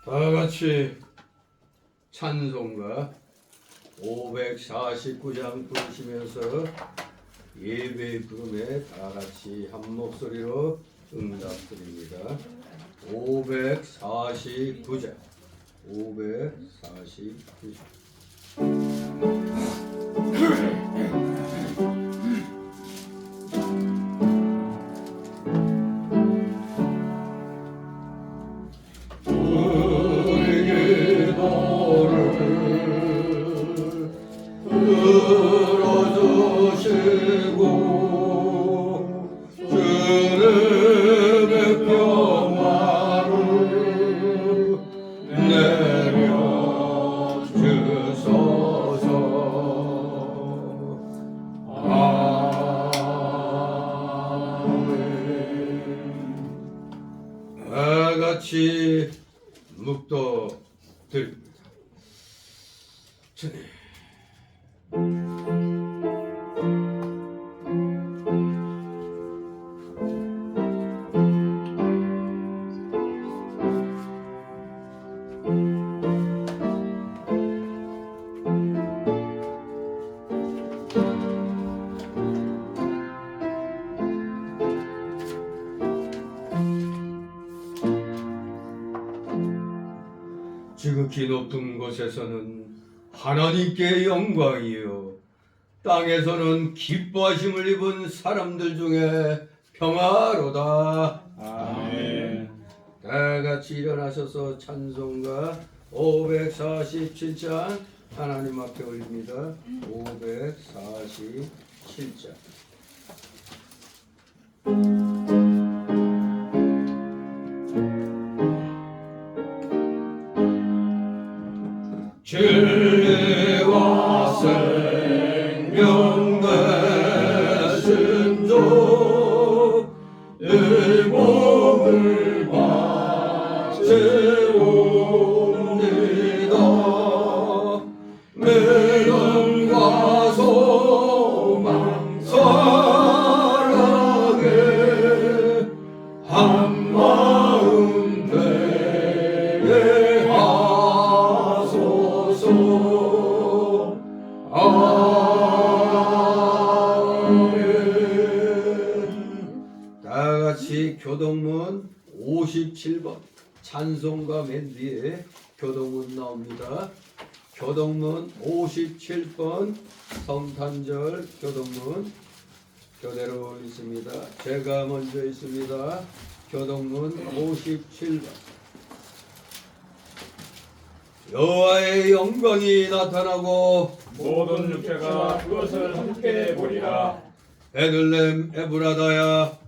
다 같이 찬송가 549장 부르시면서 예배 부름에 다 같이 한 목소리로 응답드립니다. 549장 549장 같이 묵도 드립니다. 주님. 지극히 높은 곳에서는 하나님께 영광이요 땅에서는 기뻐하심을 입은 사람들 중에 평화로다. 아멘. 다 같이 일어나셔서 찬송가 547장 하나님 앞에 올립니다. 547장 진리와 생명 되신 주 이 몸을 바치옵니다. 믿음과 소망 사랑에 한 마음 되게 하소서. 아멘. 다 같이 교동문 57번 찬송가 맨 뒤에 교동문 나옵니다. 교동문 57번 성탄절 교동문 교대로 있습니다. 제가 먼저 있습니다. 교동문 57번 여호와의 영광이 나타나고 모든 육체가 그것을 함께 보리라. 베들렘 에브라다야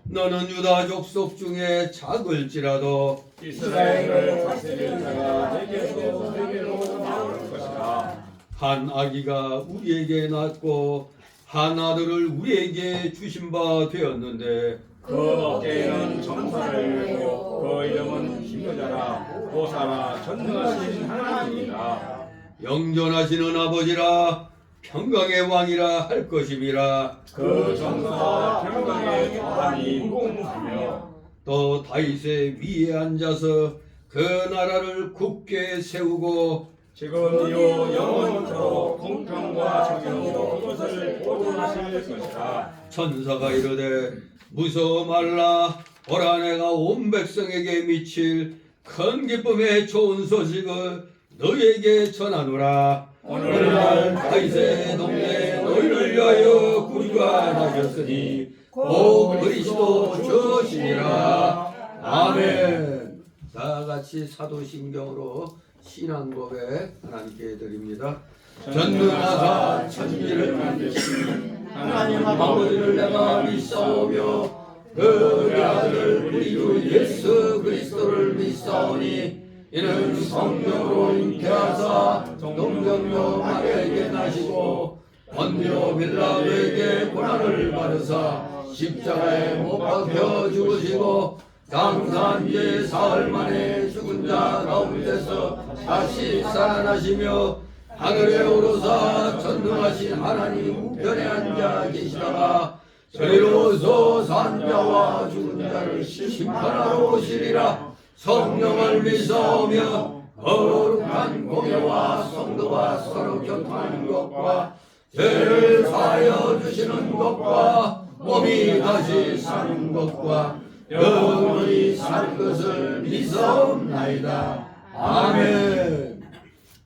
너는 유다 족속 중에 작을지라도 이스라엘을 다스릴 자가 내게서 내게로 나올 것이라. 한 아기가 우리에게 낳고 한 아들을 우리에게 주신 바 되었는데 그 어깨에는 정사를 메고 그 이름은 힘자라 보사라 전능하신 하나님이라. 영존하시는 아버지라 평강의 왕이라 할 것임이라. 그 전사와 평강의 거한이 무궁하며 또 다윗의 위에 앉아서 그 나라를 굳게 세우고 지금이요 영원토록 공평과 정의로 그것을 보존하실 것이라. 천사가 이르되 무서워 말라. 보라 내가 온 백성에게 미칠 큰 기쁨의 좋은 소식을 너희에게 전하노라. 오늘날 다윗의 동네 너희를 위하여 구주하셨으니 곧 그리스도 주시니라. 아멘. 다 같이 사도신경으로 신앙 고백 하나님께 드립니다. 전능하사 천지를 만드신 하나님 아버지를 내가 믿사오며 그 아들 우리 주 예수 그리스도를 믿사오니 이는 성령으로 잉태하사 동정녀 마리아에게 나시고 본디오 빌라도에게 고난을 받으사 십자가에 못 박혀 죽으시고 장사한 지 사흘 만에 죽은 자 가운데서 다시 살아나시며 하늘에 오르사 전능하신 하나님 우편에 앉아 계시다가 저리로서 산자와 죽은 자를 심판하러 오시리라. 성령을 믿사오며 거룩한 공예와 성도와 서로 교통하는 것과 죄를 사하여 주시는 것과 몸이 다시 사는 것과 영원히 사는 것을 믿사옵나이다. 아멘.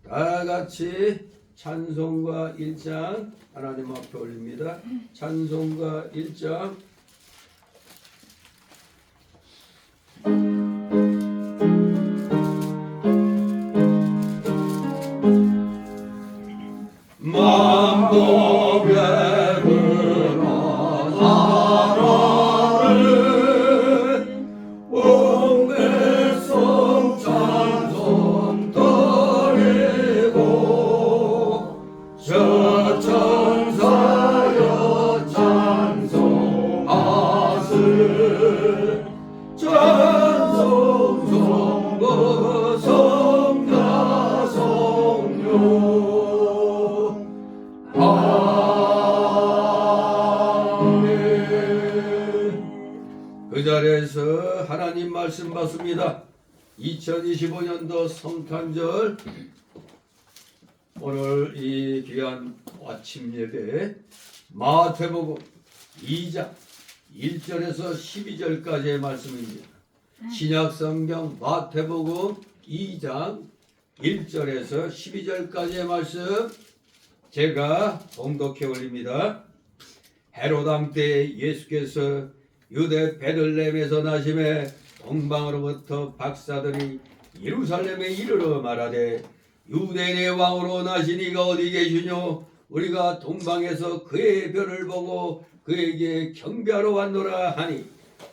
다 같이 찬송가 1장 하나님 앞에 올립니다. 찬송가 1장. 만복의 그런 나라를 온 백성 찬송 드리고 저 천사여 찬송하세 찬송 성부 성자 성령 그 자리에서 하나님 말씀 받습니다. 2025년도 성탄절 오늘 이 귀한 아침 예배 마태복음 2장 1절에서 12절까지의 말씀입니다. 신약성경 마태복음 2장 1절에서 12절까지의 말씀 제가 봉독해 올립니다. 헤롯 왕 때 예수께서 유대 베들레헴에서 나심에 동방으로부터 박사들이 예루살렘에 이르러 말하되 유대인의 왕으로 나신 이가 어디 계시뇨? 우리가 동방에서 그의 별을 보고 그에게 경배하러 왔노라 하니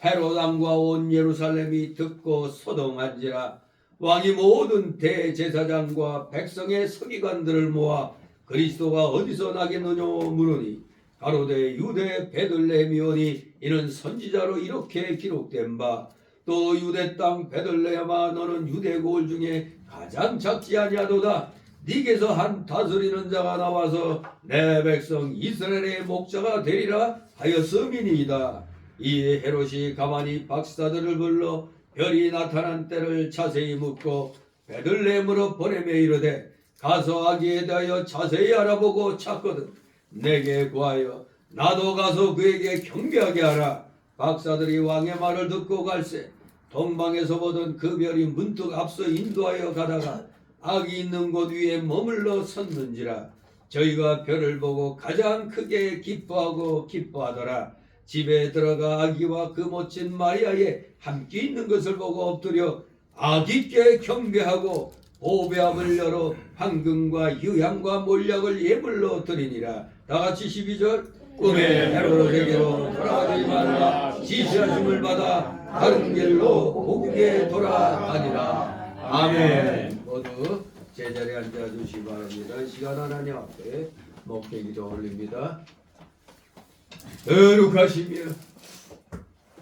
헤롯 왕과 온 예루살렘이 듣고 소동한지라. 왕이 모든 대제사장과 백성의 서기관들을 모아 그리스도가 어디서 나겠느냐 물으니 가로되 유대 베들레헴이오니 이는 선지자로 이렇게 기록된 바 또 유대 땅 베들레헴아 너는 유대 고을 중에 가장 작지 아니하도다. 네게서 한 다스리는 자가 나와서 내 백성 이스라엘의 목자가 되리라 하였음이니이다. 이 헤롯이 가만히 박사들을 불러 별이 나타난 때를 자세히 묻고 베들레헴으로 보내며 이르되 가서 아기에 대하여 자세히 알아보고 찾거든 내게 구하여 나도 가서 그에게 경배하게 하라. 박사들이 왕의 말을 듣고 갈새 동방에서 보던 그 별이 문득 앞서 인도하여 가다가 아기 있는 곳 위에 머물러 섰는지라. 저희가 별을 보고 가장 크게 기뻐하더라. 집에 들어가 아기와 그 모친 마리아에 함께 있는 것을 보고 엎드려 아기께 경배하고 보배함을 열어 황금과 유향과 몰약을 예물로 드리니라. 다같이 12절 꿈에 헤롯에게로 돌아가지 말라. 지시하심을 받아 다른 길로 고국에 돌아가니라. 아멘. 모두 제자리에 앉아주시기 바랍니다. 이 시간 하나님 앞에 목회기도 올립니다. 거룩하시며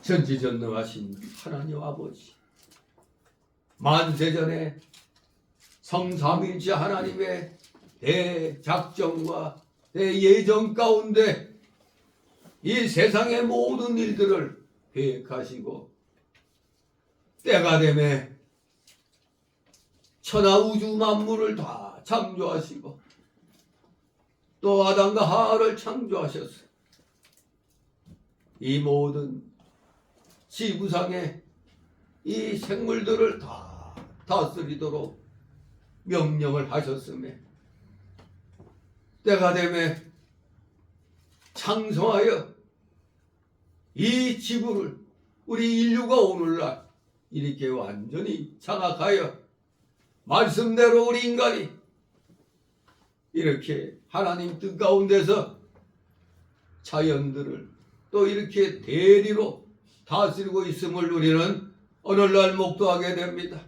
전지전능하신 하나님 아버지, 만세전에 성삼일체 하나님의 대작정과 대예정 가운데 이 세상의 모든 일들을 계획하시고 때가 되매 천하 우주 만물을 다 창조하시고 또 아담과 하와를 창조하셨어요. 이 모든 지구상의 이 생물들을 다 다스리도록 명령을 하셨음에 때가 되매 창성하여 이 지구를 우리 인류가 오늘날 이렇게 완전히 장악하여 말씀대로 우리 인간이 이렇게 하나님 뜻 가운데서 자연들을 또 이렇게 대리로 다스리고 있음을 우리는 오늘날 목도하게 됩니다.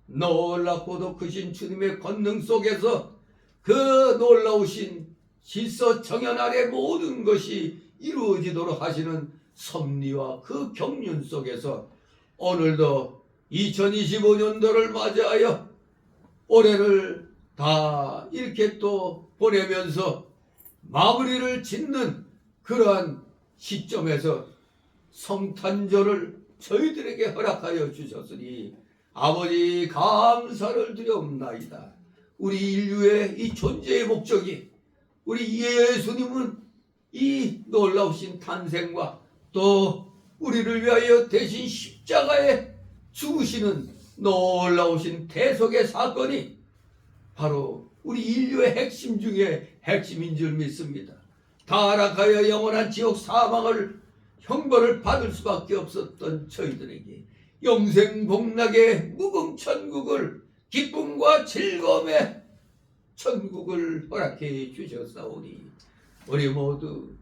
놀랍고도 크신 주님의 권능 속에서 그 놀라우신 질서 정연 아래 모든 것이 이루어지도록 하시는 섭리와 그 경륜 속에서 오늘도 2025년도를 맞이하여 올해를 다 이렇게 또 보내면서 마무리를 짓는 그러한 시점에서 성탄절을 저희들에게 허락하여 주셨으니 아버지 감사를 드려옵나이다. 우리 인류의 이 존재의 목적이 우리 예수님은 이 놀라우신 탄생과 또 우리를 위하여 대신 십자가에 죽으시는 놀라우신 대속의 사건이 바로 우리 인류의 핵심 중에 핵심인 줄 믿습니다. 타락하여 영원한 지옥 사망을 형벌을 받을 수밖에 없었던 저희들에게 영생복락의 무궁천국을 기쁨과 즐거움의 천국을 허락해 주셨사오니 우리 모두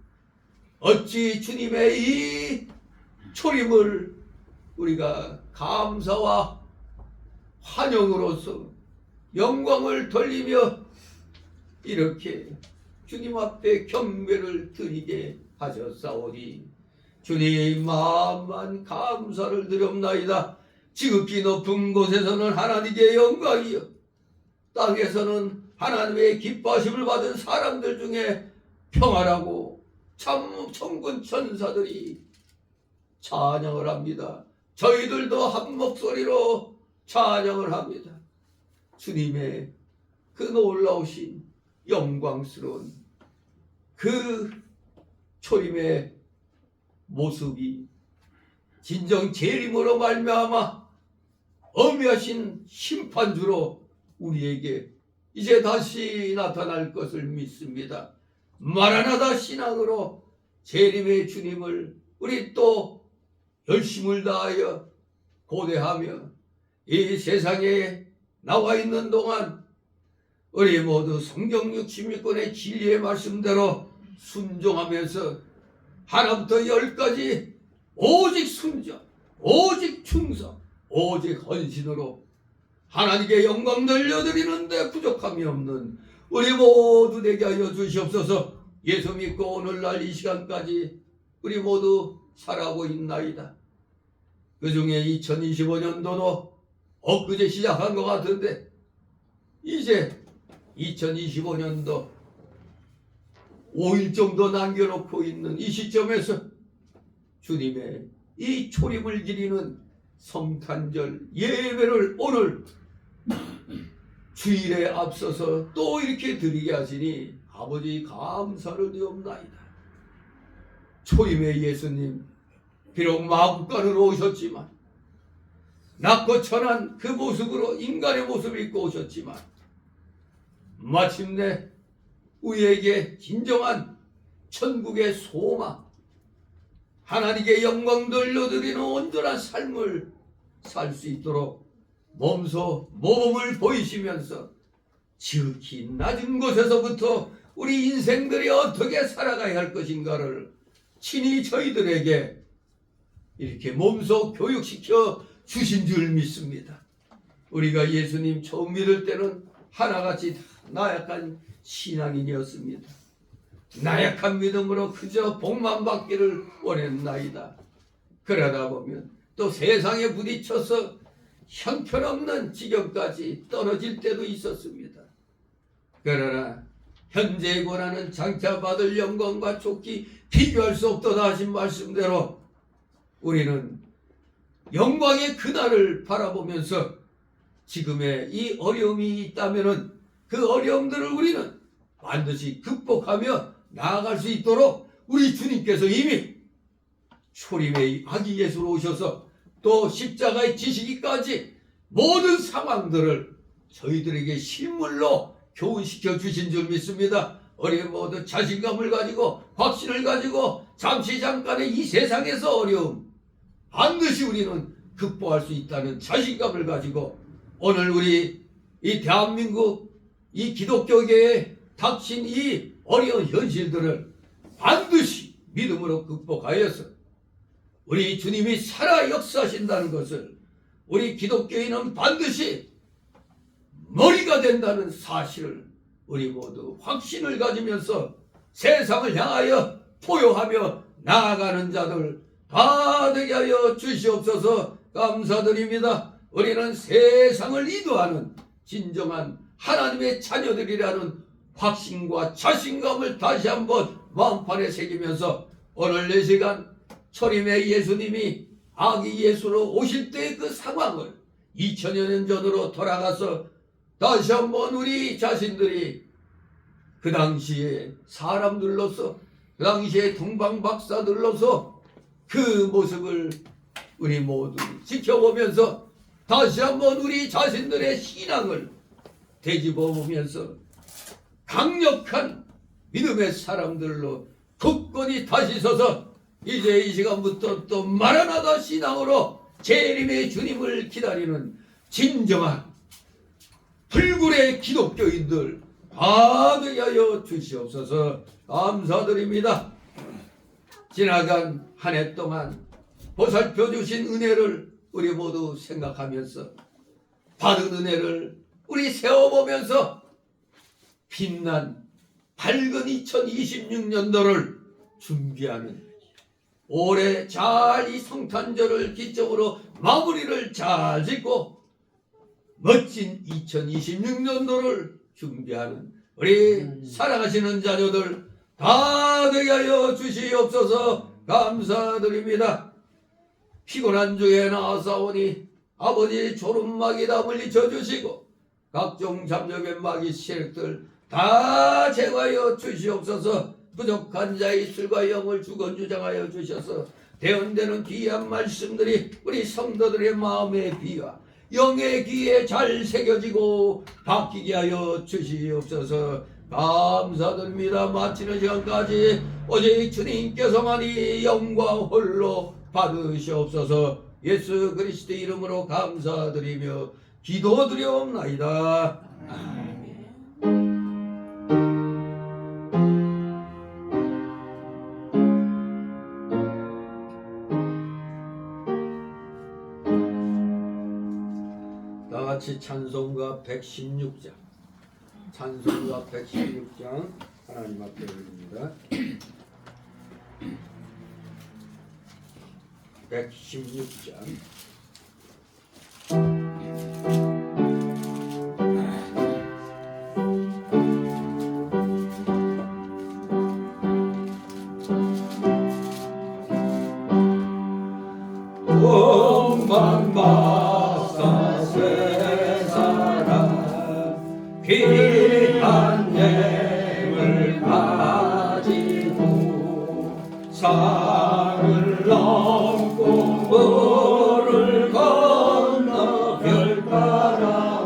어찌 주님의 이 초림을 우리가 감사와 환영으로서 영광을 돌리며 이렇게 주님 앞에 경배를 드리게 하셨사오니 주님 마음만 감사를 드렸나이다. 지극히 높은 곳에서는 하나님의 영광이요 땅에서는 하나님의 기뻐하심을 받은 사람들 중에 평화라고 참 천군 천사들이 찬양을 합니다. 저희들도 한 목소리로 찬양을 합니다. 주님의 그 놀라우신 영광스러운 그 초림의 모습이 진정 재림으로 말미암아 엄미하신 심판주로 우리에게 이제 다시 나타날 것을 믿습니다. 마라나다 신앙으로 재림의 주님을 우리 또 열심을 다하여 고대하며 이 세상에 나와 있는 동안 우리 모두 성경 66권의 진리의 말씀대로 순종하면서 하나부터 열까지 오직 순종, 오직 충성, 오직 헌신으로 하나님께 영광 돌려드리는데 부족함이 없는 우리 모두 되게 하여 주시옵소서. 예수 믿고 오늘날 이 시간까지 우리 모두 살아오고 있나이다. 그 중에 2025년도도 엊그제 시작한 것 같은데 이제 2025년도 5일 정도 남겨놓고 있는 이 시점에서 주님의 이 초림을 기리는 성탄절 예배를 오늘 주일에 앞서서 또 이렇게 드리게 하시니 아버지 감사를 드리옵나이다. 초림의 예수님 비록 마국간으로 오셨지만 낮고 천한 그 모습으로 인간의 모습을 입고 오셨지만 마침내 우리에게 진정한 천국의 소망 하나님께 영광 돌려드리는 온전한 삶을 살 수 있도록 몸소 모범을 보이시면서 지극히 낮은 곳에서부터 우리 인생들이 어떻게 살아가야 할 것인가를 친히 저희들에게 이렇게 몸소 교육시켜 주신 줄 믿습니다. 우리가 예수님 처음 믿을 때는 하나같이 다 나약한 신앙인이었습니다. 나약한 믿음으로 그저 복만 받기를 원했나이다. 그러다 보면 또 세상에 부딪혀서 형편없는 지경까지 떨어질 때도 있었습니다. 그러나 현재의 고난은 장차 받을 영광과 족기 비교할 수 없도다 하신 말씀대로 우리는 영광의 그날을 바라보면서 지금의 이 어려움이 있다면은 그 어려움들을 우리는 반드시 극복하며 나아갈 수 있도록 우리 주님께서 이미 초림의 아기 예수로 오셔서 또 십자가에 지시기까지 모든 상황들을 저희들에게 실물로 교훈시켜 주신 줄 믿습니다. 우리 모두 자신감을 가지고 확신을 가지고 잠깐의 이 세상에서 어려움 반드시 우리는 극복할 수 있다는 자신감을 가지고 오늘 우리 이 대한민국 이 기독교계에 닥친 이 어려운 현실들을 반드시 믿음으로 극복하여서 우리 주님이 살아 역사하신다는 것을 우리 기독교인은 반드시 머리가 된다는 사실을 우리 모두 확신을 가지면서 세상을 향하여 포효하며 나아가는 자들 다 되게 하여 주시옵소서. 감사드립니다. 우리는 세상을 인도하는 진정한 하나님의 자녀들이라는 확신과 자신감을 다시 한번 마음판에 새기면서 오늘 이 시간 초림의 예수님이 아기 예수로 오실 때의 그 상황을 2000여 년 전으로 돌아가서 다시 한번 우리 자신들이 그 당시에 사람들로서 그 당시에 동방박사들로서 그 모습을 우리 모두 지켜보면서 다시 한번 우리 자신들의 신앙을 되짚어보면서 강력한 믿음의 사람들로 굳건히 다시 서서 이제 이 시간부터 또 마라나다 신앙으로 재림의 주님을 기다리는 진정한 불굴의 기독교인들 다 되게 하여 주시옵소서. 감사드립니다. 지나간 한 해 동안 보살펴 주신 은혜를 우리 모두 생각하면서 받은 은혜를 우리 세워보면서 빛난 밝은 2026년도를 준비하는 올해 잘 이 성탄절을 기점으로 마무리를 잘 짓고 멋진 2026년도를 준비하는 우리 사랑하시는 자녀들 다 되게 하여 주시옵소서. 감사드립니다. 피곤한 중에 나아사오니 아버지 졸음막이 다 물리쳐 주시고 각종 잠적의 마귀 세력들 다 제거하여 주시옵소서. 부족한 자의 술과 영을 주건주장하여 주셔서 대언되는 귀한 말씀들이 우리 성도들의 마음의 귀와 영의 귀에 잘 새겨지고 바뀌게 하여 주시옵소서. 감사드립니다. 마치는 시간까지 오직 주님께서만이 영광 홀로 받으시옵소서. 예수 그리스도 이름으로 감사드리며 기도드려옵나이다. 다 같이 찬송가 116장, 찬송가 116장 하나님 앞에 드립니다. 116장. 동방박사 쇠사람 귀한 예물 가지고 산을 넘고 물을 건너 별 따라와도다.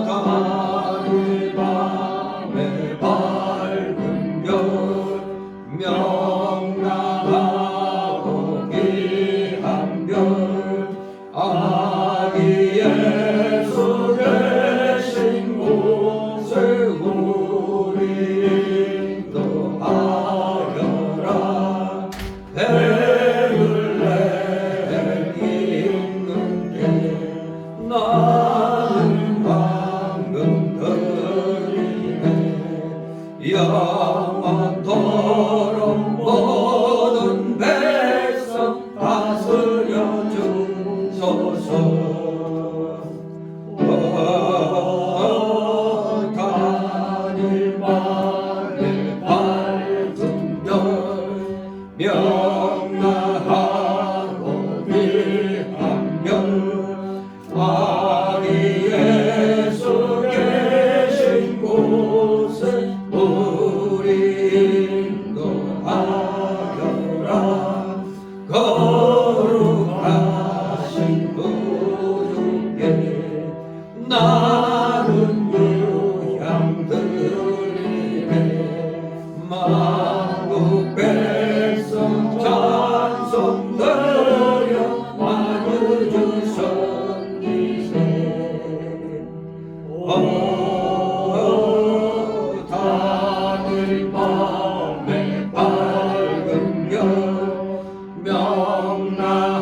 달이 밤에 밝은 별 명랑하고 귀한 별 아기 예수 계신 곳에 우리 인도하여라. 베들레헴 있는데 나는 방금 들리네. 영원토록 모든 백성 다스려 주소서. 단일만의 밝은 별 명랑하고 귀한 별 아기 예수 계신 곳에 우리 인도하여라. 거룩하신 구주께 나는 유향 드리네. 만국 백성 찬송 드려 만유주 섬기세. 단일 밤에 밝은 별 명랑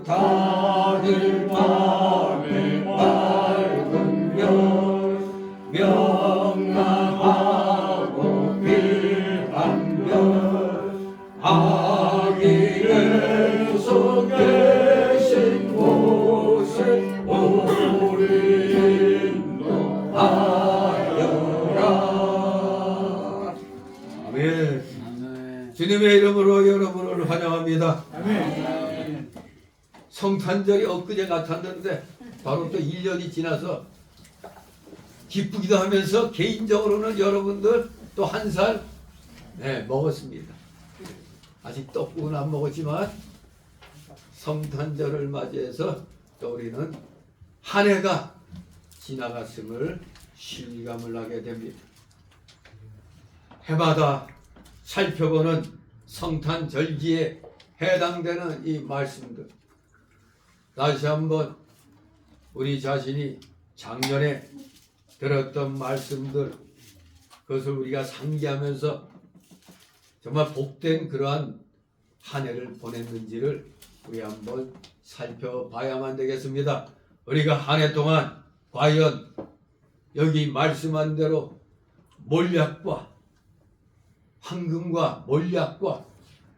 다들 밤에 밝은 별 명랑하고 빛한 별 아기 예수 계신 곳에 우리 인도하여라. 아멘. 주님의 이름으로 여러분을 환영합니다. 성탄절이 엊그제 같았는데 바로 또 1년이 지나서 기쁘기도 하면서 개인적으로는 여러분들 또 한 살 먹었습니다. 아직 떡국은 안 먹었지만 성탄절을 맞이해서 또 우리는 한 해가 지나갔음을 실감을 하게 됩니다. 해마다 살펴보는 성탄절기에 해당되는 이 말씀들, 다시 한번 우리 자신이 작년에 들었던 말씀들, 그것을 우리가 상기하면서 정말 복된 그러한 한 해를 보냈는지를 우리 한번 살펴봐야만 되겠습니다. 우리가 한 해 동안 과연 여기 말씀한 대로 몰약과 황금과 몰약과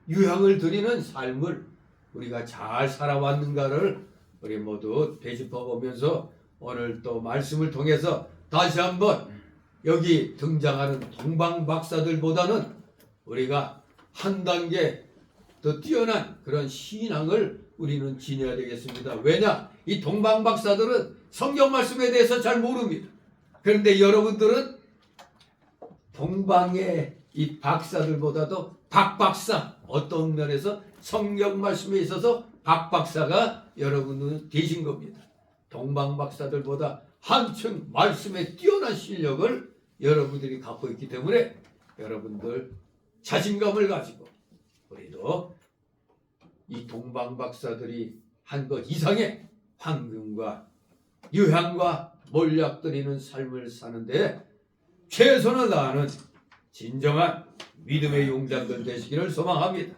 유향을 드리는 삶을 우리가 잘 살아왔는가를 우리 모두 되짚어 보면서 오늘 또 말씀을 통해서 다시 한번 여기 등장하는 동방박사들보다는 우리가 한 단계 더 뛰어난 그런 신앙을 우리는 지녀야 되겠습니다. 왜냐? 이 동방박사들은 성경 말씀에 대해서 잘 모릅니다. 그런데 여러분들은 동방의 이 박사들보다도 박박사, 어떤 면에서 성경 말씀에 있어서 박박사가 여러분은 되신 겁니다. 동방박사들보다 한층 말씀에 뛰어난 실력을 여러분들이 갖고 있기 때문에 여러분들 자신감을 가지고 우리도 이 동방박사들이 한 것 이상의 황금과 유향과 몰약 드리는 삶을 사는데 최선을 다하는 진정한 믿음의 용장들 되시기를 소망합니다.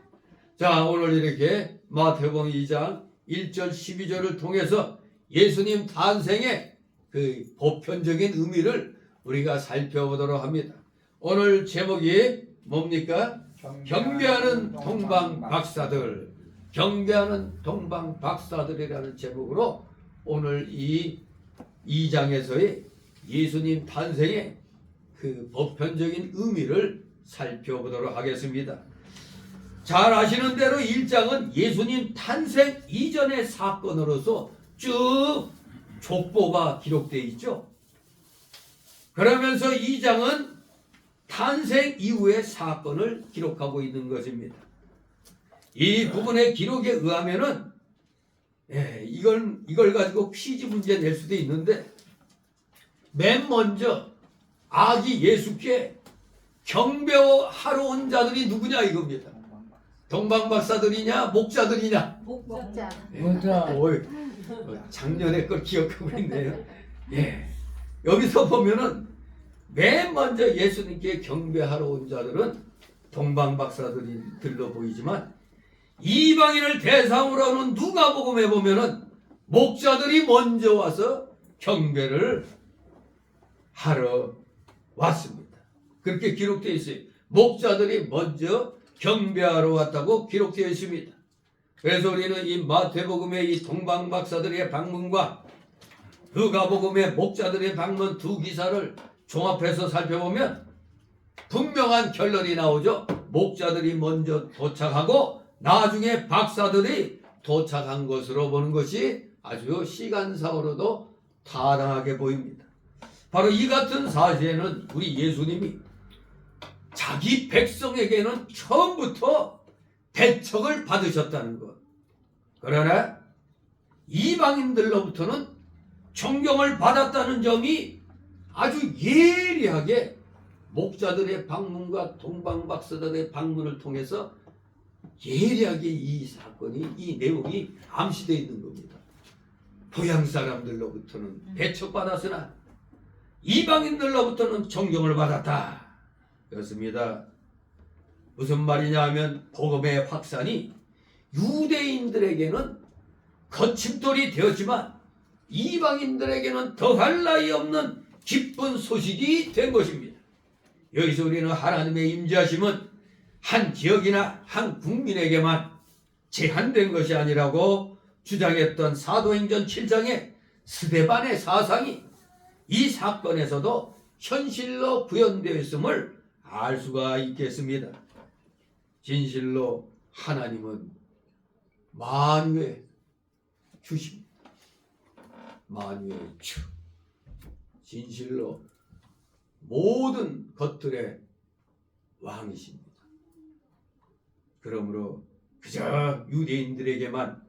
자, 오늘 이렇게 마태복음 2장 1절 12절을 통해서 예수님 탄생의 그 보편적인 의미를 우리가 살펴보도록 합니다. 오늘 제목이 뭡니까? 경배하는 동방박사들, 경배하는 동방박사들이라는 제목으로 오늘 이 2장에서의 예수님 탄생의 그 보편적인 의미를 살펴보도록 하겠습니다. 잘 아시는 대로 1장은 예수님 탄생 이전의 사건으로서 쭉 족보가 기록되어 있죠. 그러면서 2장은 탄생 이후의 사건을 기록하고 있는 것입니다. 이 부분의 기록에 의하면은 이걸 가지고 퀴즈 문제 낼 수도 있는데 맨 먼저 아기 예수께 경배하러 온 자들이 누구냐 이겁니다. 동방박사들이냐 목자들이냐? 목자. 작년에 걸 기억하고 있네요. 여기서 보면은 맨 먼저 예수님께 경배하러 온 자들은 동방박사들이 들러 보이지만 이방인을 대상으로 하는 누가복음에 보면은 목자들이 먼저 와서 경배를 하러 왔습니다. 그렇게 기록되어 있어요. 목자들이 먼저 경배하러 왔다고 기록되어 있습니다. 그래서 우리는 이 마태복음의 이 동방박사들의 방문과 누가복음의 목자들의 방문 두 기사를 종합해서 살펴보면 분명한 결론이 나오죠. 목자들이 먼저 도착하고 나중에 박사들이 도착한 것으로 보는 것이 아주 시간상으로도 타당하게 보입니다. 바로 이 같은 사실에는 우리 예수님이 자기 백성에게는 처음부터 배척을 받으셨다는 것. 그러나 이방인들로부터는 존경을 받았다는 점이 아주 예리하게 목자들의 방문과 동방박사들의 방문을 통해서 예리하게 이 사건이, 이 내용이 암시되어 있는 겁니다. 동양 사람들로부터는 배척받았으나 이방인들로부터는 존경을 받았다. 그렇습니다. 무슨 말이냐 하면 복음의 확산이 유대인들에게는 거침돌이 되었지만 이방인들에게는 더할 나위 없는 기쁜 소식이 된 것입니다. 여기서 우리는 하나님의 임재하심은 한 지역이나 한 국민에게만 제한된 것이 아니라고 주장했던 사도행전 7장의 스데반의 사상이 이 사건에서도 현실로 구현되어 있음을 알 수가 있겠습니다. 진실로 하나님은 만유의 주십니다. 만유의 주. 진실로 모든 것들의 왕이십니다. 그러므로 그저 유대인들에게만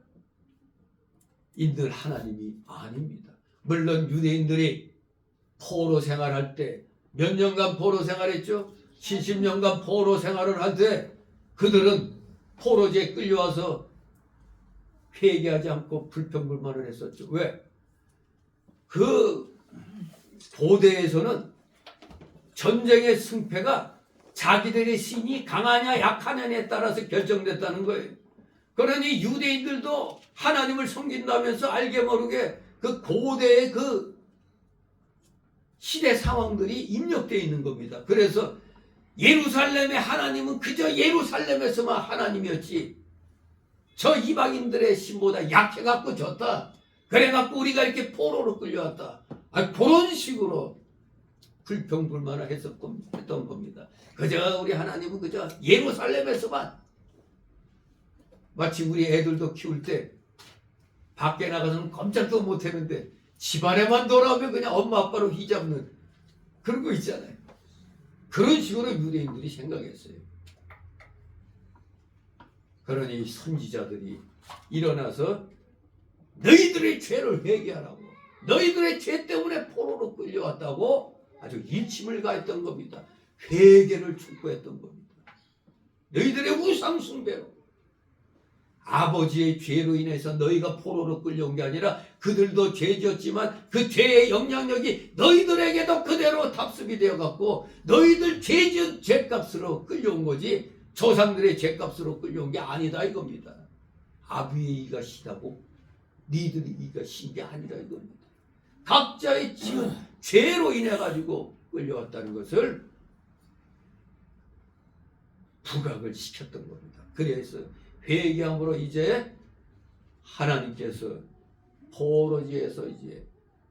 있는 하나님이 아닙니다. 물론 유대인들이 포로 생활할 때 몇 년간 포로 생활했죠? 70년간 포로 생활을 할 때 그들은 포로지에 끌려와서 회개하지 않고 불평불만을 했었죠. 왜? 그 고대에서는 전쟁의 승패가 자기들의 신이 강하냐 약하냐에 따라서 결정됐다는 거예요. 그러니 유대인들도 하나님을 섬긴다면서 알게 모르게 그 고대의 그 시대 상황들이 입력되어 있는 겁니다. 그래서 예루살렘의 하나님은 그저 예루살렘에서만 하나님이었지 저 이방인들의 신보다 약해갖고 졌다. 그래갖고 우리가 이렇게 포로로 끌려왔다. 그런 식으로 불평불만을 했던 겁니다. 그저 우리 하나님은 그저 예루살렘에서만 마치 우리 애들도 키울 때 밖에 나가서는 꼼짝도 못했는데 집안에만 돌아오면 그냥 엄마 아빠로 휘잡는 그런 거 있잖아요. 그런 식으로 유대인들이 생각했어요. 그러니 선지자들이 일어나서 너희들의 죄를 회개하라고, 너희들의 죄 때문에 포로로 끌려왔다고 아주 일침을 가했던 겁니다. 회개를 촉구했던 겁니다. 너희들의 우상 숭배로 아버지의 죄로 인해서 너희가 포로로 끌려온 게 아니라 그들도 죄지었지만 그 죄의 영향력이 너희들에게도 그대로 답습이 되어갖고 너희들 죄지은 죄값으로 끌려온 거지 조상들의 죄값으로 끌려온 게 아니다 이겁니다. 아비의 이가 시다고 니들의 이가 신 게 아니라 이겁니다. 각자의 지은 죄로 인해 가지고 끌려왔다는 것을 부각을 시켰던 겁니다. 그래서 회개함으로 이제 하나님께서 포로지에서 이제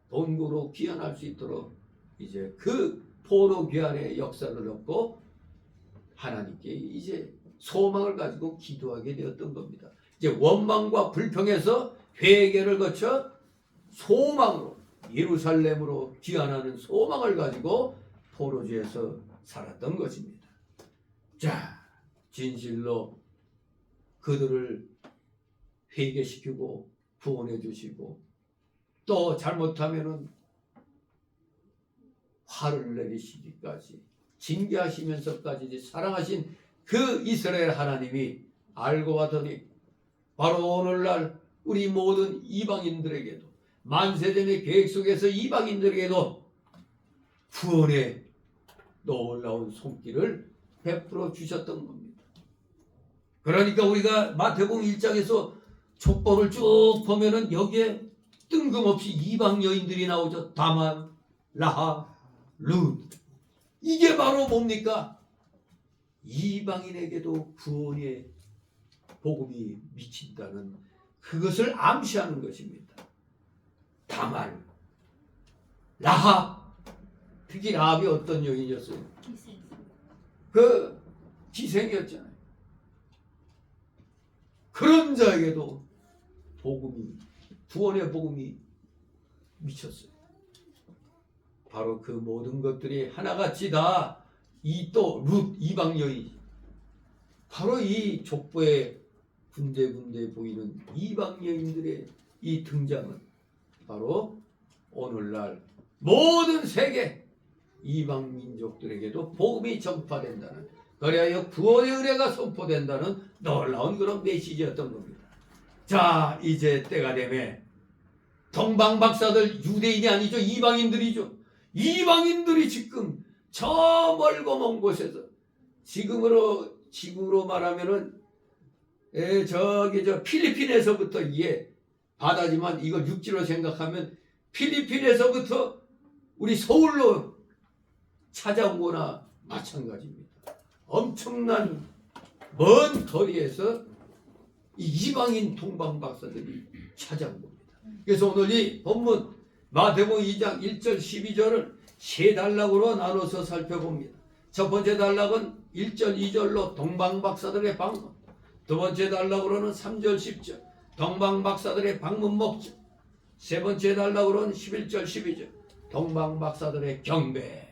본국으로 귀환할 수 있도록 이제 그 포로 귀환의 역사를 얻고 하나님께 이제 소망을 가지고 기도하게 되었던 겁니다. 이제 원망과 불평에서 회개를 거쳐 소망으로 예루살렘으로 귀환하는 소망을 가지고 포로지에서 살았던 것입니다. 자, 진실로 그들을 회개시키고 구원해 주시고 또 잘못하면은 화를 내리시기까지 징계하시면서까지 사랑하신 그 이스라엘 하나님이 알고 봤더니 바로 오늘날 우리 모든 이방인들에게도 만세전의 계획 속에서 이방인들에게도 구원의 놀라운 손길을 베풀어 주셨던 겁니다. 그러니까 우리가 마태복음 1장에서 족보를 쭉 보면은 여기에 뜬금없이 이방 여인들이 나오죠. 다만, 라하, 룻. 이게 바로 뭡니까? 이방인에게도 구원의 복음이 미친다는 그것을 암시하는 것입니다. 다만, 라하. 특히 라합이 어떤 여인이었어요? 그 기생이었잖아요. 그런 자에게도 복음이, 구원의 복음이 미쳤어요. 바로 그 모든 것들이 하나같이 다 이 또 룻 이방 여인, 바로 이 족보에 군데군데 보이는 이방 여인들의 이 등장은 바로 오늘날 모든 세계 이방 민족들에게도 복음이 전파된다는, 그래야 구원의 은혜가 선포된다는 놀라운 그런 메시지였던 겁니다. 자, 이제 때가 되면 동방 박사들 유대인이 아니죠. 이방인들이죠. 이방인들이 지금 저 멀고 먼 곳에서 지금으로 지구로 말하면은 저기 저 필리핀에서부터 이게 바다지만 이걸 육지로 생각하면 필리핀에서부터 우리 서울로 찾아온 거나 마찬가지입니다. 엄청난 먼 거리에서 이 이방인 동방 박사들이 찾아온 겁니다. 그래서 오늘 이 본문 마태복음 2장 1절 12절을 세 단락으로 나눠서 살펴봅니다. 첫 번째 단락은 1절 2절로 동방 박사들의 방문, 두 번째 단락으로는 3절 10절 동방 박사들의 방문 목적, 세 번째 단락으로는 11절 12절 동방 박사들의 경배.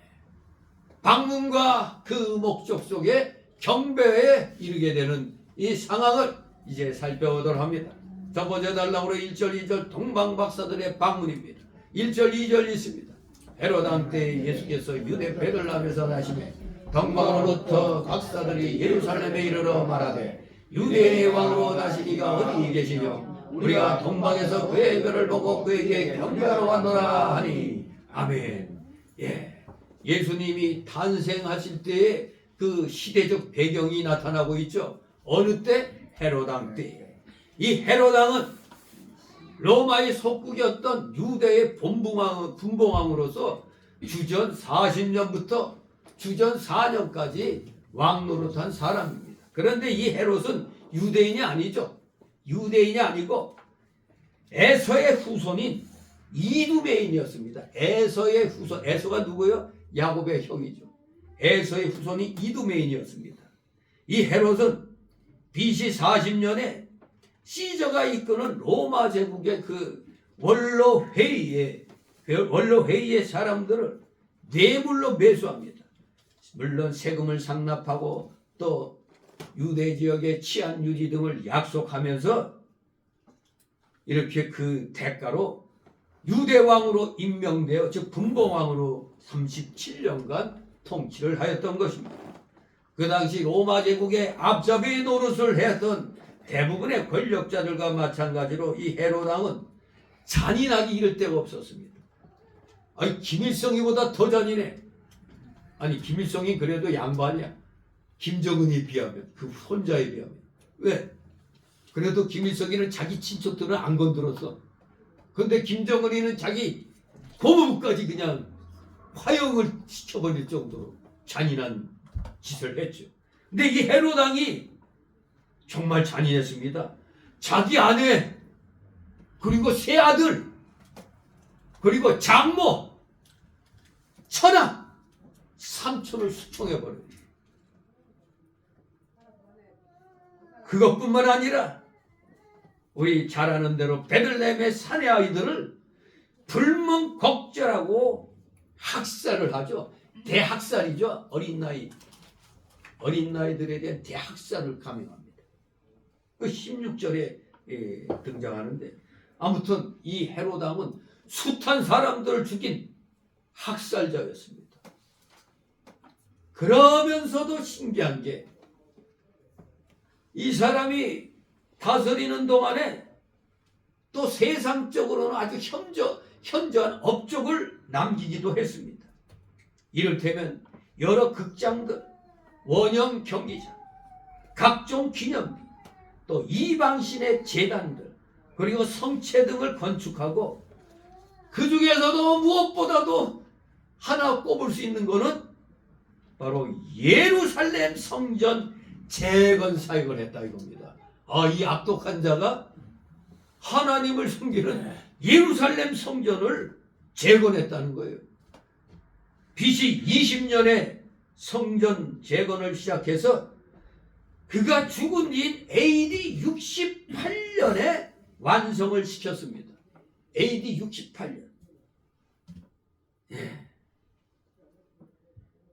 방문과 그 목적 속에 경배에 이르게 되는 이 상황을 이제 살펴보도록 합니다. 첫 번째 단락으로 1절 2절 동방 박사들의 방문입니다. 1절 2절 있습니다. 헤롯 왕 때 예수께서 유대 베들레헴에서 나시매 동방으로부터 박사들이 예루살렘에 이르러 말하되 유대의 왕으로 나시니가 어디 계시며 우리가 동방에서 그의 별을 보고 그에게 경배하러 왔노라 하니 아멘. 예수님이 탄생하실 때의 그 시대적 배경이 나타나고 있죠. 어느 때? 헤롯 왕 때. 이 헤롯 왕은 로마의 속국이었던 유대의 분봉왕으로서 주전 40년부터 주전 4년까지 왕노릇한 사람입니다. 그런데 이 헤롯은 유대인이 아니죠. 유대인이 아니고 에서의 후손인 이두메인이었습니다. 에서의 후손, 에서가 누구요? 야곱의 형이죠. 에서의 후손이 이두메인이었습니다. 이 헤롯은 BC 40년에 시저가 이끄는 로마 제국의 그 원로 회의의 사람들을 뇌물로 매수합니다. 물론 세금을 상납하고 또 유대 지역의 치안 유지 등을 약속하면서 이렇게 그 대가로 유대 왕으로 임명되어 즉 분봉왕으로 37년간 통치를 하였던 것입니다. 그 당시 로마 제국의 앞잡이 노릇을 했던 대부분의 권력자들과 마찬가지로 이 헤롯 왕은 잔인하기 이를 데가 없었습니다. 아니 김일성이보다 더 잔인해. 아니 김일성이 그래도 양반이야. 김정은에 비하면 그 혼자에 비하면. 왜? 그래도 김일성이는 자기 친척들은 안 건드렸어. 근데 김정은이는 자기 고모부까지 그냥 화형을 시켜버릴 정도로 잔인한 짓을 했죠. 근데 이 헤롯 왕이 정말 잔인했습니다. 자기 아내 그리고 세 아들 그리고 장모 처남 삼촌을 수총해버려요. 그것뿐만 아니라 우리 잘 아는 대로 베들레헴의 사내 아이들을 불문곡절하고 학살을 하죠. 대학살이죠. 어린 나이들에 대한 대학살을 감행합니다. 그 16절에 등장하는데 아무튼 이 헤롯 왕은 숱한 사람들을 죽인 학살자였습니다. 그러면서도 신기한 게 이 사람이 다스리는 동안에 또 세상적으로는 아주 현저한 업적을 남기기도 했습니다. 이를테면 여러 극장들, 원형 경기장, 각종 기념비, 또 이방신의 제단들, 그리고 성체 등을 건축하고 그 중에서도 무엇보다도 하나 꼽을 수 있는 것은 바로 예루살렘 성전 재건 사역을 했다 이겁니다. 이 악독한 자가 하나님을 섬기는 예루살렘 성전을 재건했다는 거예요. BC 20년에 성전 재건을 시작해서 그가 죽은 뒤인 AD 68년에 완성을 시켰습니다. AD 68년.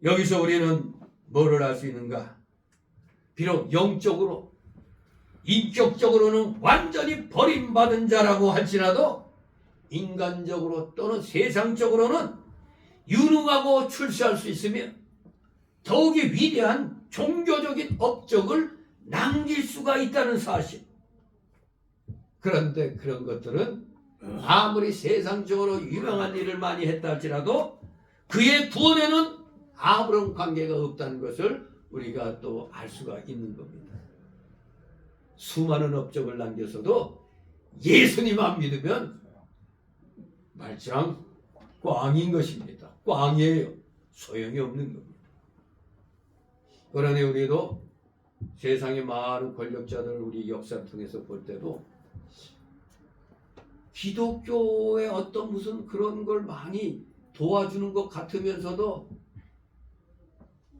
여기서 우리는 뭐를 알 수 있는가? 비록 영적으로 인격적으로는 완전히 버림받은 자라고 할지라도 인간적으로 또는 세상적으로는 유능하고 출세할 수 있으며 더욱이 위대한 종교적인 업적을 남길 수가 있다는 사실. 그런데 그런 것들은 아무리 세상적으로 유명한 일을 많이 했다 할지라도 그의 구원에는 아무런 관계가 없다는 것을 우리가 또 알 수가 있는 겁니다. 수많은 업적을 남겨서도 예수님만 믿으면 말짱 꽝인 것입니다. 꽝이에요. 소용이 없는 겁니다. 그러니 우리도 세상의 많은 권력자들 우리 역사를 통해서 볼 때도 기독교의 어떤 무슨 그런 걸 많이 도와주는 것 같으면서도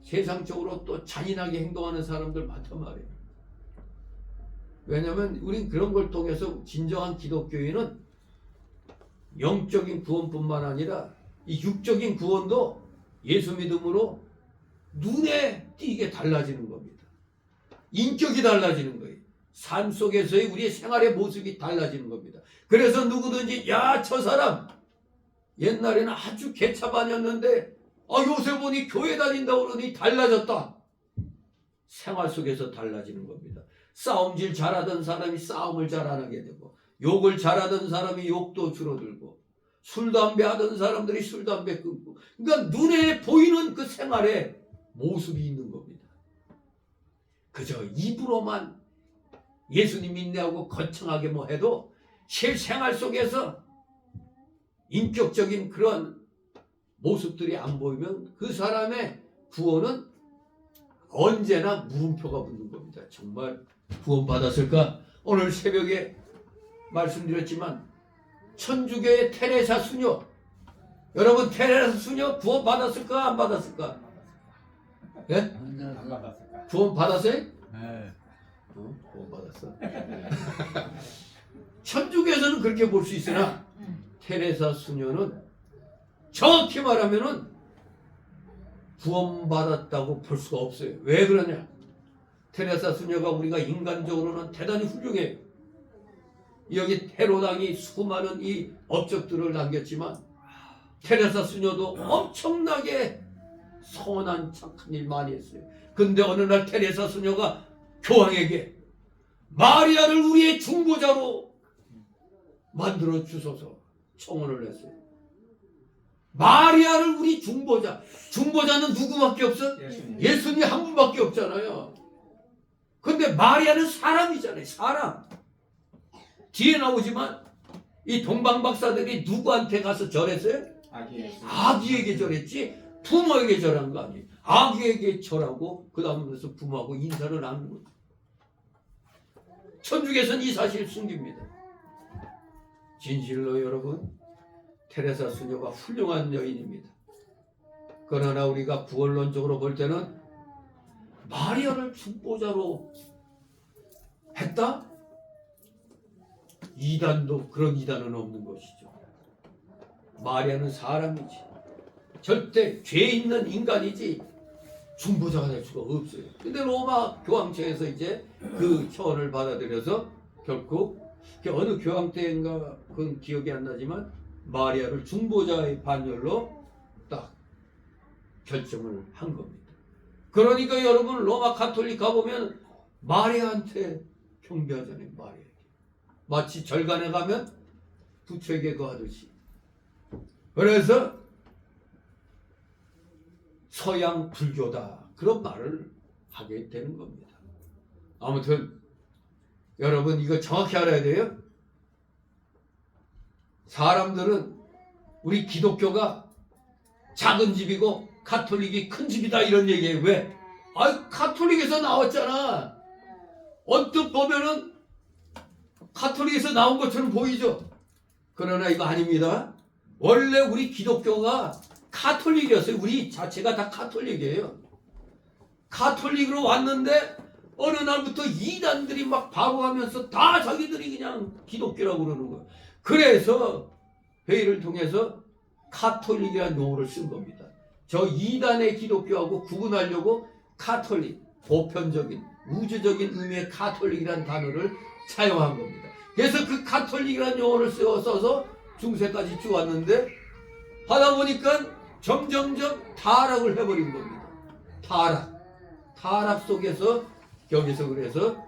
세상적으로 또 잔인하게 행동하는 사람들 많단 말이에요. 왜냐하면 우린 그런 걸 통해서 진정한 기독교인은 영적인 구원뿐만 아니라 이 육적인 구원도 예수 믿음으로 눈에 띄게 달라지는 겁니다. 인격이 달라지는 거예요. 삶 속에서의 우리의 생활의 모습이 달라지는 겁니다. 그래서 누구든지 야, 저 사람 옛날에는 아주 개차반이었는데 요새 보니 교회 다닌다고 그러니 달라졌다. 생활 속에서 달라지는 겁니다. 싸움질 잘하던 사람이 싸움을 잘 안 하게 되고, 욕을 잘하던 사람이 욕도 줄어들고, 술 담배 하던 사람들이 술 담배 끊고, 그러니까 눈에 보이는 그 생활에 모습이 있는 겁니다. 그저 입으로만 예수님 믿냐고 거창하게 뭐 해도 실생활 속에서 인격적인 그런 모습들이 안 보이면 그 사람의 구원은 언제나 물음표가 붙는 겁니다. 정말 구원받았을까? 오늘 새벽에 말씀드렸지만 천주교의 테레사 수녀, 여러분 테레사 수녀 구원받았을까? 안 받았을까? 예? 안 받았을까? 구원받았어요? 네. 구원받았어. 천주교에서는 그렇게 볼 수 있으나 테레사 수녀는 정확히 말하면은 구원받았다고 볼 수가 없어요. 왜 그러냐? 테레사 수녀가 우리가 인간적으로는 대단히 훌륭해요. 여기 헤로당이 수많은 이 업적들을 남겼지만 테레사 수녀도 엄청나게 선한 착한 일 많이 했어요. 근데 어느 날 테레사 수녀가 교황에게 마리아를 우리의 중보자로 만들어 주소서 청원을 했어요. 마리아를 우리 중보자. 중보자는 누구밖에 없어? 예수님 한 분밖에 없잖아요. 근데 마리아는 사람이잖아요. 사람. 뒤에 나오지만 이 동방 박사들이 누구한테 가서 절했어요? 아기에게 절했지 부모에게 절한 거 아니에요. 아기에게 절하고 그 다음에서 부모하고 인사를 나누는 거죠. 천주교에서는 이 사실을 숨깁니다. 진실로 여러분, 테레사 수녀가 훌륭한 여인입니다. 그러나 우리가 구원론적으로 볼 때는 마리아를 중보자로 했다? 이단도 그런 이단은 없는 것이죠. 마리아는 사람이지. 절대 죄 있는 인간이지 중보자가 될 수가 없어요. 근데 로마 교황청에서 이제 그 처언을 받아들여서 결국 어느 교황 때인가 그건 기억이 안 나지만 마리아를 중보자의 반열로 딱 결정을 한 겁니다. 그러니까 여러분 로마 가톨릭 가보면 마리아한테 경배하잖아요. 마리아에게. 마치 절간에 가면 부처에게 거하듯이. 그래서 서양 불교다 그런 말을 하게 되는 겁니다. 아무튼 여러분 이거 정확히 알아야 돼요. 사람들은 우리 기독교가 작은 집이고 가톨릭이 큰 집이다 이런 얘기예요. 왜? 가톨릭에서 나왔잖아. 언뜻 보면은 가톨릭에서 나온 것처럼 보이죠. 그러나 이거 아닙니다. 원래 우리 기독교가 가톨릭이었어요. 우리 자체가 다 가톨릭이에요. 가톨릭으로 왔는데 어느 날부터 이단들이 막 바보하면서 다 자기들이 그냥 기독교라고 그러는 거예요. 그래서 회의를 통해서 가톨릭이라는 용어를 쓴 겁니다. 저 이단의 기독교하고 구분하려고 가톨릭, 보편적인 우주적인 의미의 가톨릭이라는 단어를 사용한 겁니다. 그래서 그 가톨릭이라는 용어를 써서 중세까지 쭉 왔는데 하다 보니까 점점점 타락을 해버린 겁니다. 타락 속에서 여기서 그래서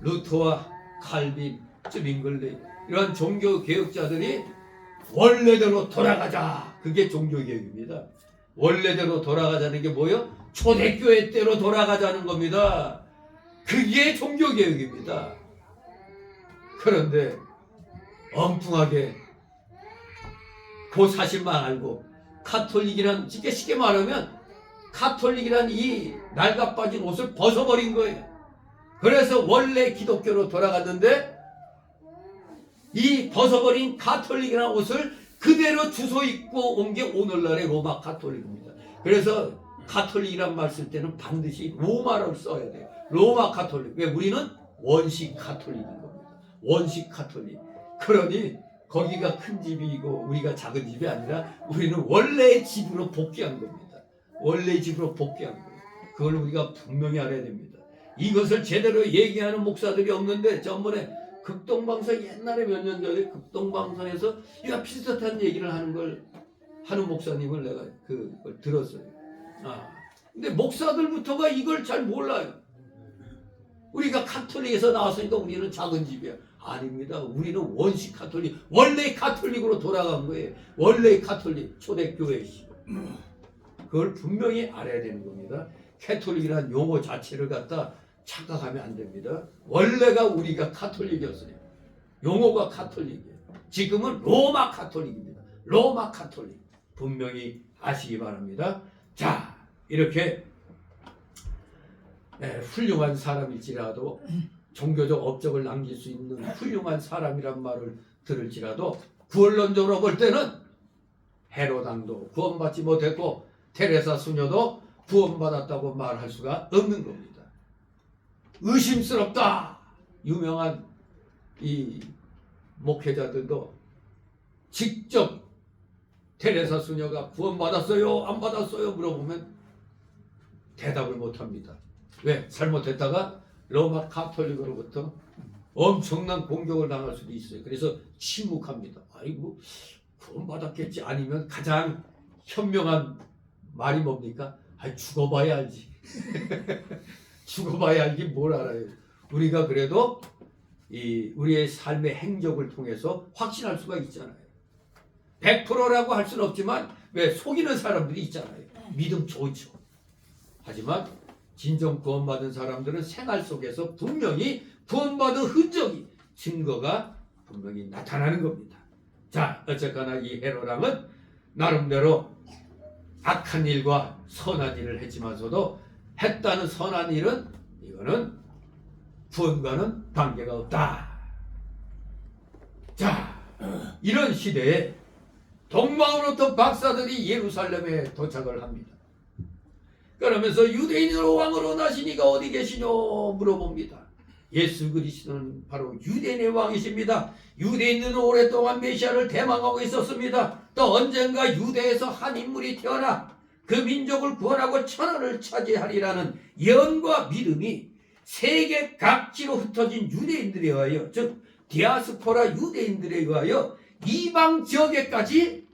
루터와 칼빈, 즈밍글레이 이런 종교 개혁자들이 원래대로 돌아가자. 그게 종교 개혁입니다. 원래대로 돌아가자는 게 뭐예요? 초대교회 때로 돌아가자는 겁니다. 그게 종교개혁입니다. 그런데 엉뚱하게 그 사실만 알고 카톨릭이란, 쉽게 말하면 카톨릭이란 이 낡아빠진 옷을 벗어버린 거예요. 그래서 원래 기독교로 돌아갔는데 이 벗어버린 카톨릭이라는 옷을 그대로 주워 입고 온 게 오늘날의 로마 카톨릭입니다. 그래서 카톨릭이란 말 쓸 때는 반드시 로마를 써야 돼요. 로마 카톨릭. 왜? 우리는 원식 카톨릭인 겁니다. 원식 카톨릭. 그러니 거기가 큰 집이고 우리가 작은 집이 아니라 우리는 원래의 집으로 복귀한 겁니다. 원래의 집으로 복귀한 거예요. 그걸 우리가 분명히 알아야 됩니다. 이것을 제대로 얘기하는 목사들이 없는데, 전번에 극동방송, 옛날에 몇 년 전에 극동방송에서 이와 비슷한 얘기를 하는 목사님을 내가 그걸 들었어요. 근데 목사들부터가 이걸 잘 몰라요. 우리가 카톨릭에서 나왔으니까 우리는 작은 집이야. 아닙니다. 우리는 원식 카톨릭, 원래 카톨릭으로 돌아간 거예요. 원래 카톨릭, 초대교회. 그걸 분명히 알아야 되는 겁니다. 캐톨릭이라는 용어 자체를 갖다 착각하면 안 됩니다. 원래가 우리가 카톨릭이었어요. 용어가 카톨릭이에요. 지금은 로마 카톨릭입니다. 로마 카톨릭. 분명히 아시기 바랍니다. 자, 이렇게 훌륭한 사람일지라도, 종교적 업적을 남길 수 있는 훌륭한 사람이란 말을 들을지라도, 구원론적으로 볼 때는 헤로당도 구원받지 못했고 테레사 수녀도 구원받았다고 말할 수가 없는 겁니다. 의심스럽다. 유명한 이 목회자들도 직접 테레사 수녀가 구원받았어요? 안 받았어요? 물어보면 대답을 못합니다. 왜? 잘못했다가 로마 카톨릭으로부터 엄청난 공격을 당할 수도 있어요. 그래서 침묵합니다. 아이고, 구원받았겠지. 아니면 가장 현명한 말이 뭡니까? 죽어봐야 알지. 죽어봐야 알기 뭘 알아요. 우리가 그래도 우리의 삶의 행적을 통해서 확신할 수가 있잖아요. 100%라고 할 수는 없지만, 왜? 속이는 사람들이 있잖아요. 믿음 좋죠. 하지만 진정 구원받은 사람들은 생활 속에서 분명히 구원받은 흔적이, 증거가 분명히 나타나는 겁니다. 자, 어쨌거나 이 헤로랑은 나름대로 악한 일과 선한 일을 했지만서도, 했다는 선한 일은 이거는 구원과는 관계가 없다. 자, 이런 시대에 동방으로부터 박사들이 예루살렘에 도착을 합니다. 그러면서 유대인으로 왕으로 나시니가 어디 계시뇨 물어봅니다. 예수 그리스도는 바로 유대인의 왕이십니다. 유대인들은 오랫동안 메시아를 대망하고 있었습니다. 또 언젠가 유대에서 한 인물이 태어나 그 민족을 구원하고 천하를 차지하리라는 예언과 믿음이 세계 각지로 흩어진 유대인들에 의하여, 즉 디아스포라 유대인들에 의하여 이방 지역에까지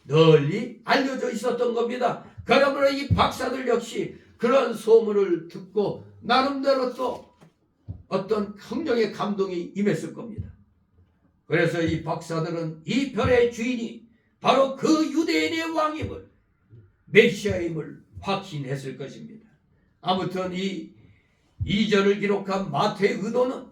널리 알려져 있었던 겁니다. 그러므로 이 박사들 역시 그런 소문을 듣고 나름대로 또 어떤 성령의 감동이 임했을 겁니다. 그래서 이 박사들은 이 별의 주인이 바로 그 유대인의 왕임을, 메시아임을 확신했을 것입니다. 아무튼 이 2절을 기록한 마태의 의도는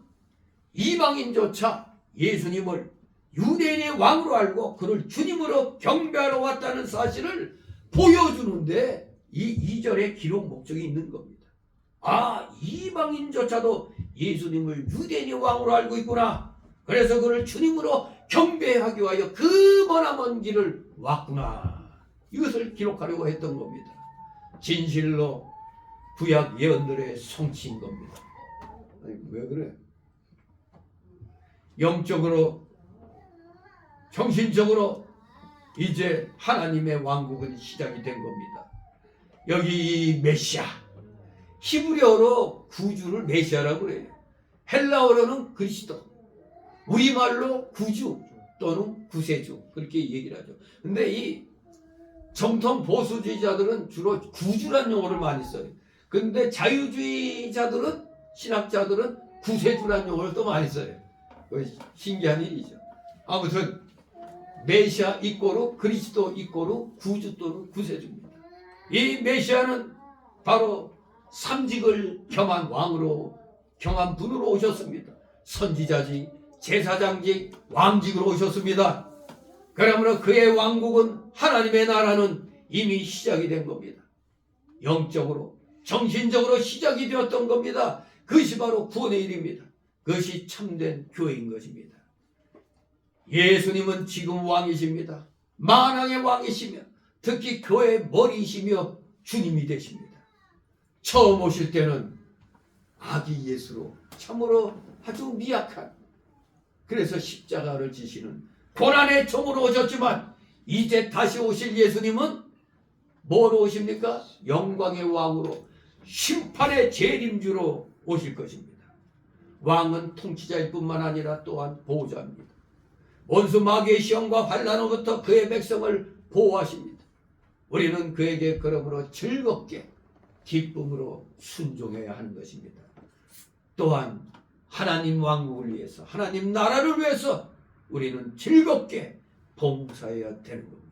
이방인조차 예수님을 유대인의 왕으로 알고 그를 주님으로 경배하러 왔다는 사실을 보여주는데 이 2절의 기록 목적이 있는 겁니다. 이방인조차도 예수님을 유대인의 왕으로 알고 있구나. 그래서 그를 주님으로 경배하기 위하여 그 머나먼 길을 왔구나. 이것을 기록하려고 했던 겁니다. 진실로 구약 예언들의 성취인 겁니다. 아니, 왜 그래? 영적으로, 정신적으로 이제 하나님의 왕국은 시작이 된 겁니다. 여기 이 메시아, 히브리어로 구주를 메시아라고 그래요. 헬라어로는 그리스도, 우리말로 구주 또는 구세주, 그렇게 얘기를 하죠. 근데 이 정통 보수주의자들은 주로 구주란 용어를 많이 써요. 근데 자유주의자들은, 신학자들은 구세주란 용어를 또 많이 써요. 신기한 일이죠. 아무튼 메시아 이꼬르 그리스도 이꼬르 구주 또는 구세주입니다. 이 메시아는 바로 삼직을 겸한 왕으로 겸한 분으로 오셨습니다. 선지자직, 제사장직, 왕직으로 오셨습니다. 그러므로 그의 왕국은 하나님의 나라는 이미 시작이 된 겁니다. 영적으로 정신적으로 시작이 되었던 겁니다. 그것이 바로 구원의 일입니다. 그것이 참된 교회인 것입니다. 예수님은 지금 왕이십니다. 만왕의 왕이시며 특히 교회의 머리이시며 주님이 되십니다. 처음 오실 때는 아기 예수로 참으로 아주 미약한, 그래서 십자가를 지시는 고난의 종으로 오셨지만 이제 다시 오실 예수님은 뭐로 오십니까? 영광의 왕으로 심판의 재림주로 오실 것입니다. 왕은 통치자일 뿐만 아니라 또한 보호자입니다. 원수 마귀의 시험과 환난으로부터 그의 백성을 보호하십니다. 우리는 그에게 그러므로 즐겁게 기쁨으로 순종해야 하는 것입니다. 또한 하나님 왕국을 위해서, 하나님 나라를 위해서 우리는 즐겁게 봉사해야 되는 겁니다.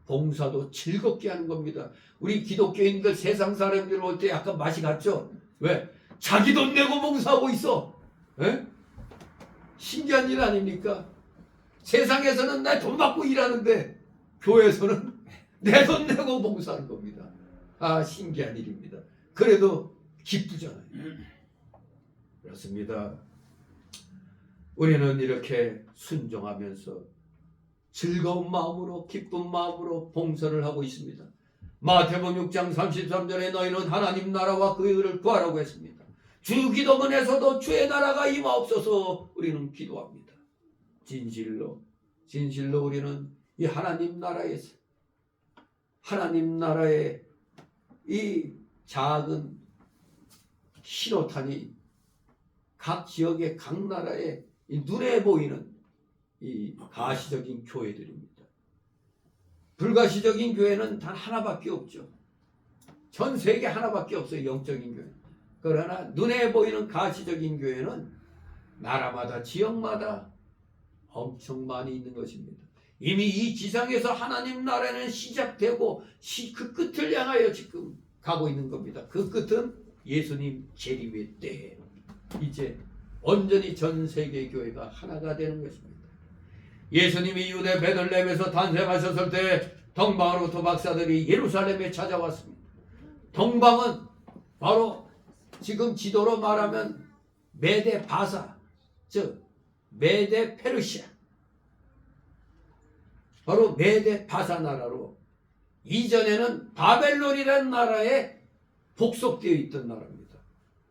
봉사도 즐겁게 하는 겁니다. 우리 기독교인들 세상 사람들 올 때 약간 맛이 갔죠? 왜? 자기 돈 내고 봉사하고 있어. 에? 신기한 일 아닙니까? 세상에서는 내 돈 받고 일하는데 교회에서는 내 돈 내고 봉사하는 겁니다. 아, 신기한 일입니다. 그래도 기쁘잖아요. 그렇습니다. 우리는 이렇게 순종하면서 즐거운 마음으로, 기쁜 마음으로 봉사를 하고 있습니다. 마태복음 6장 33절에 너희는 하나님 나라와 그의 의를 구하라고 했습니다. 주 기도문에서도 주의 나라가 임하옵소서 우리는 기도합니다. 진실로 우리는 이 하나님 나라에서, 하나님 나라의 이 작은 신호탄이 각 지역의 각 나라의 이 눈에 보이는 이 가시적인 교회들입니다. 불가시적인 교회는 단 하나밖에 없죠. 전 세계 하나밖에 없어요. 영적인 교회. 그러나 눈에 보이는 가시적인 교회는 나라마다 지역마다 엄청 많이 있는 것입니다. 이미 이 지상에서 하나님 나라는 시작되고 그 끝을 향하여 지금 가고 있는 겁니다. 그 끝은 예수님 재림의 때에 이제 온전히 전 세계 교회가 하나가 되는 것입니다. 예수님이 유대 베들레헴에서 탄생하셨을 때 동방으로부터 박사들이 예루살렘에 찾아왔습니다. 동방은 바로 지금 지도로 말하면 메데 바사, 즉 메데 페르시아, 바로 메데 바사 나라로 이전에는 바벨론이라는 나라에 복속되어 있던 나라입니다.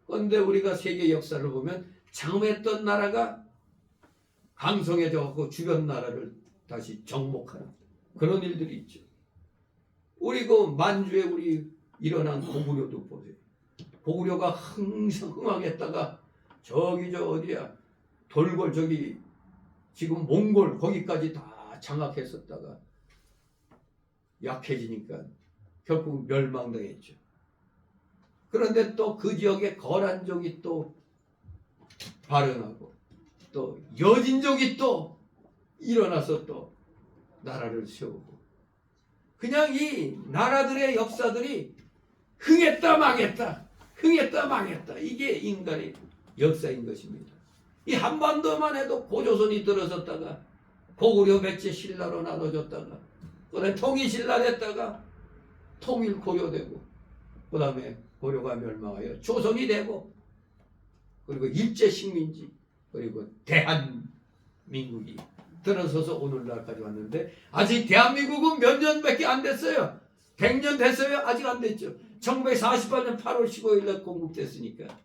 그런데 우리가 세계 역사를 보면 장엄했던 나라가 강성해져서 주변 나라를 다시 정복하는 그런 일들이 있죠. 우리 그 만주에 우리 일어난 고구려도 보세요. 고구려가 항상 흥왕했다가 저기 저 어디야 돌골 저기 지금 몽골 거기까지 다 장악했었다가 약해지니까 결국 멸망당했죠. 그런데 또 그 지역에 거란족이 또 발현하고 또 여진족이 또 일어나서 또 나라를 세우고, 그냥 이 나라들의 역사들이 흥했다 망했다 흥했다 망했다, 이게 인간의 역사인 것입니다. 이 한반도만 해도 고조선이 들어섰다가 고구려 백제 신라로 나눠졌다가 그다음에 통일신라 됐다가 통일고려되고 그다음에 고려가 멸망하여 조선이 되고 그리고 일제식민지 그리고 대한민국이 들어서서 오늘날까지 왔는데 아직 대한민국은 몇 년밖에 안 됐어요. 100년 됐어요? 아직 안 됐죠. 1948년 8월 15일 날 건국됐으니까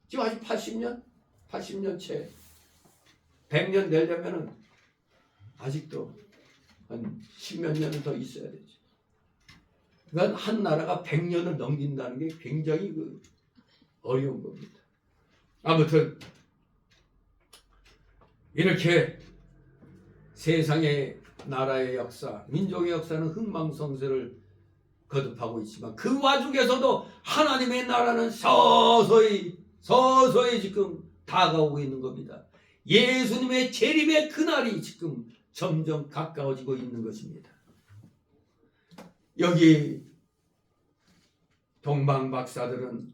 지금 아직 80년 채 100년 되려면은 아직도 한 10몇 년은 더 있어야 되죠. 그러니까 한 나라가 100년을 넘긴다는 게 굉장히 어려운 겁니다. 아무튼 이렇게 세상의 나라의 역사, 민족의 역사는 흥망성쇠를 거듭하고 있지만 그 와중에서도 하나님의 나라는 서서히 지금 다가오고 있는 겁니다. 예수님의 재림의 그날이 지금 점점 가까워지고 있는 것입니다. 여기 동방박사들은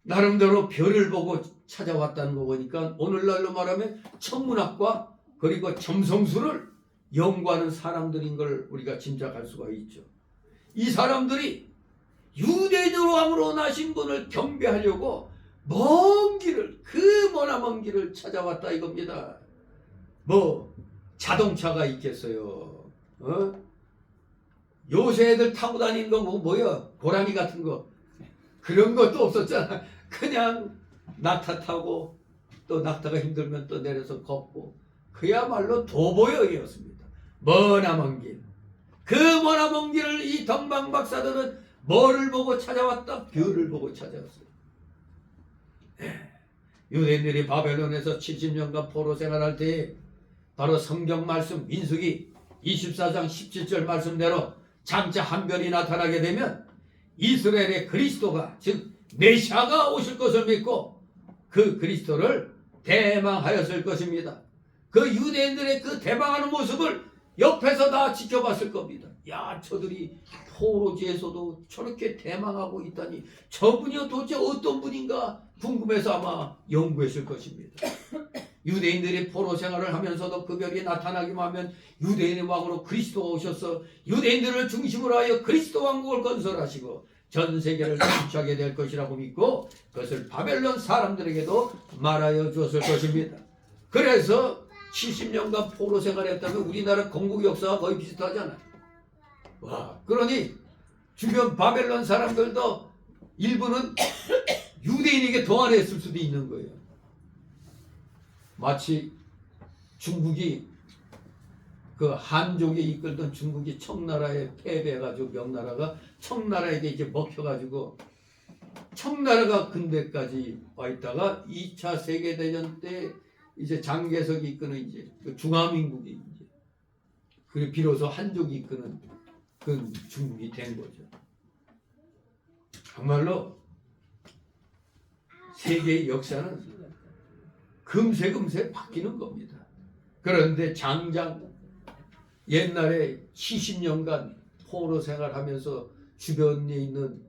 나름대로 별을 보고 찾아왔다는 거 보니까 오늘날로 말하면 천문학과 그리고 점성술을 연구하는 사람들인 걸 우리가 짐작할 수가 있죠. 이 사람들이 유대인으로 나신 분을 경배하려고 먼 길을, 그 머나먼 길을 찾아왔다 이겁니다. 뭐 자동차가 있겠어요. 요새 애들 타고 다니는 거 뭐야? 고라니 같은 거. 그런 것도 없었잖아. 그냥 낙타 타고 또 낙타가 힘들면 또 내려서 걷고 그야말로 도보여였습니다. 머나먼 길. 그 머나먼 길을 이 동방박사들은 뭐를 보고 찾아왔다? 별을 보고 찾아왔어요. 유대인들이 바벨론에서 70년간 포로 생활할 때 바로 성경 말씀 민수기 24장 17절 말씀대로 장차 한 별이 나타나게 되면 이스라엘의 그리스도가 즉 메시아가 오실 것을 믿고 그 그리스도를 대망하였을 것입니다. 그 유대인들의 그 대망하는 모습을 옆에서 다 지켜봤을 겁니다. 야, 저들이 포로지에서도 저렇게 대망하고 있다니 저분이 도대체 어떤 분인가 궁금해서 아마 연구했을 것입니다. 유대인들이 포로 생활을 하면서도 그 별이 나타나기만 하면 유대인의 왕으로 그리스도가 오셔서 유대인들을 중심으로 하여 그리스도 왕국을 건설하시고 전 세계를 통치하게 될 것이라고 믿고 그것을 바벨론 사람들에게도 말하여 주었을 것입니다. 그래서 70년간 포로 생활했다면 우리나라 건국 역사가 거의 비슷하잖아요. 와, 그러니 주변 바벨론 사람들도 일부는 유대인에게 동안했을 수도 있는 거예요. 마치 중국이 그 한족에 이끌던 중국이 청나라에 패배해가지고 명나라가 청나라에게 이제 먹혀가지고 청나라가 근대까지 와 있다가 2차 세계대전 때 이제 장개석이 이끄는 이제 그 중화민국이 이제 그래 비로소 한족이 이끄는 그 중국이 된 거죠. 정말로 세계의 역사는 금세 바뀌는 겁니다. 그런데 장장 옛날에 70년간 포로 생활하면서 주변에 있는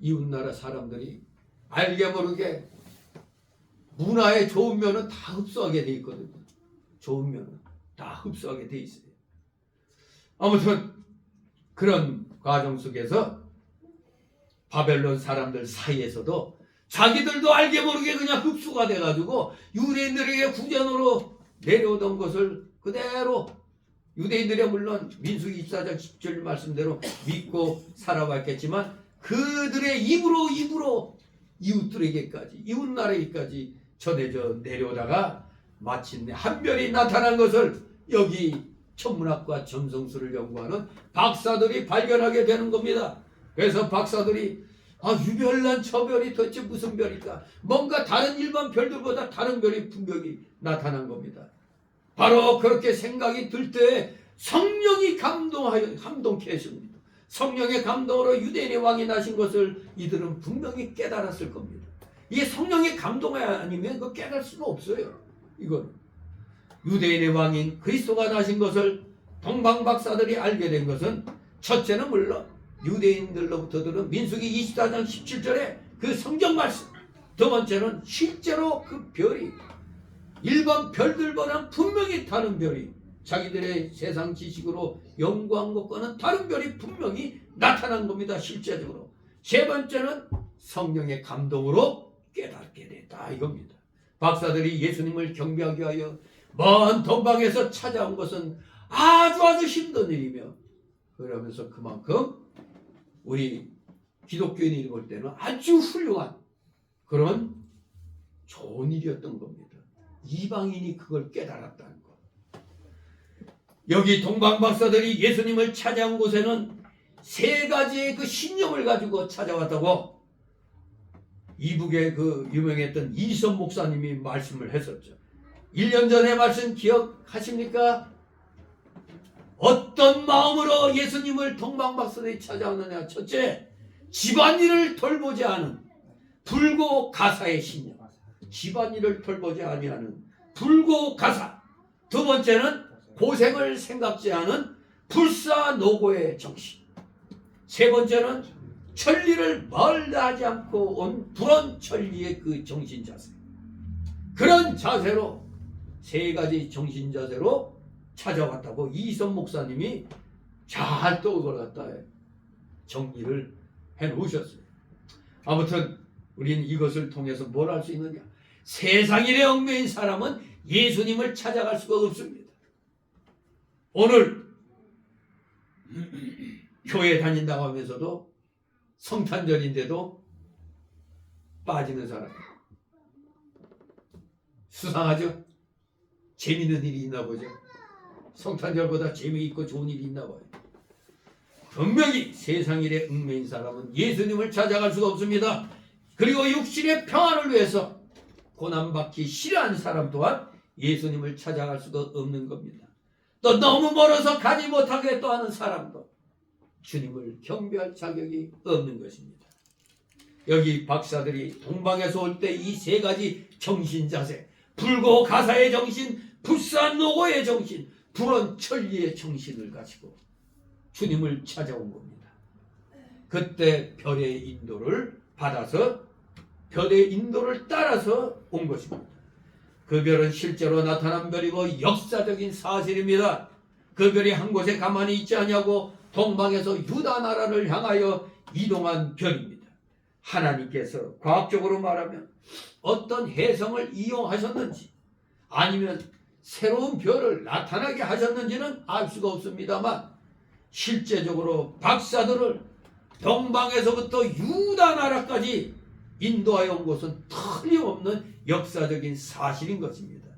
이웃나라 사람들이 알게 모르게 문화의 좋은 면은 다 흡수하게 돼 있거든요. 좋은 면은 다 흡수하게 돼 있어요. 아무튼 그런 과정 속에서 바벨론 사람들 사이에서도 자기들도 알게 모르게 그냥 흡수가 돼가지고 유대인들에게 구전으로 내려오던 것을 그대로 유대인들이 물론 민수기 24장 10절 말씀대로 믿고 살아왔겠지만 그들의 입으로 이웃들에게까지 이웃나라에게까지 전해져 내려오다가 마침내 한 별이 나타난 것을 여기 천문학과 점성술을 연구하는 박사들이 발견하게 되는 겁니다. 그래서 박사들이 유별난 저 별이 도대체 무슨 별일까? 뭔가 다른 일반 별들보다 다른 별이 분명히 나타난 겁니다. 바로 그렇게 생각이 들 때 성령이 감동케 하십니다. 성령의 감동으로 유대인의 왕이 나신 것을 이들은 분명히 깨달았을 겁니다. 이게 성령의 감동이 아니면 그 깨달을 수가 없어요. 이건 유대인의 왕인 그리스도가 나신 것을 동방박사들이 알게 된 것은 첫째는 물론 유대인들로부터 들은 민수기 24장 17절의 그 성경 말씀, 두 번째는 실제로 그 별이 일반 별들보다는 분명히 다른 별이 자기들의 세상 지식으로 연구한 것과는 다른 별이 분명히 나타난 겁니다. 실제적으로. 세 번째는 성령의 감동으로 깨닫게 됐다 이겁니다. 박사들이 예수님을 경배하기 위하여 먼 동방에서 찾아온 것은 아주 힘든 일이며 그러면서 그만큼 우리 기독교인이 볼 때는 아주 훌륭한 그런 좋은 일이었던 겁니다. 이방인이 그걸 깨달았다는 것. 여기 동방박사들이 예수님을 찾아온 곳에는 세 가지의 그 신념을 가지고 찾아왔다고 이북의 그 유명했던 이선 목사님이 말씀을 했었죠. 1년 전에 말씀 기억하십니까? 어떤 마음으로 예수님을 동방박사들이 찾아왔느냐. 첫째, 집안일을 돌보지 않은 불고 가사의 신념. 집안일을 돌보지 아니하는 불고 가사. 두 번째는 고생을 생각지 않은 불사노고의 정신. 세 번째는 천리를 멀다하지 않고 온 불원 천리의 그 정신 자세, 그런 자세로 세 가지 정신 자세로 찾아왔다고 이선 목사님이 잘 또 그걸 갖다 정리를 해 놓으셨어요. 아무튼 우리는 이것을 통해서 뭘 할 수 있느냐? 세상 일에 얽매인 사람은 예수님을 찾아갈 수가 없습니다. 오늘 교회 다닌다고 하면서도 성탄절인데도 빠지는 사람, 수상하죠? 재미있는 일이 있나 보죠. 성탄절보다 재미있고 좋은 일이 있나 봐요. 분명히 세상 일에 얽매인 사람은 예수님을 찾아갈 수가 없습니다. 그리고 육신의 평안을 위해서 고난받기 싫어하는 사람 또한 예수님을 찾아갈 수가 없는 겁니다. 또 너무 멀어서 가지 못하게 또 하는 사람도 주님을 경배할 자격이 없는 것입니다. 여기 박사들이 동방에서 올 때 이 세 가지 정신 자세, 불고 가사의 정신, 불산 노고의 정신, 불원 천리의 정신을 가지고 주님을 찾아온 겁니다. 그때 별의 인도를 받아서 별의 인도를 따라서 온 것입니다. 그 별은 실제로 나타난 별이고 역사적인 사실입니다. 그 별이 한 곳에 가만히 있지 않냐고 동방에서 유다 나라를 향하여 이동한 별입니다. 하나님께서 과학적으로 말하면 어떤 해성을 이용하셨는지 아니면 새로운 별을 나타나게 하셨는지는 알 수가 없습니다만 실제적으로 박사들을 동방에서부터 유다 나라까지 인도하여 온 것은 틀림없는 역사적인 사실인 것입니다.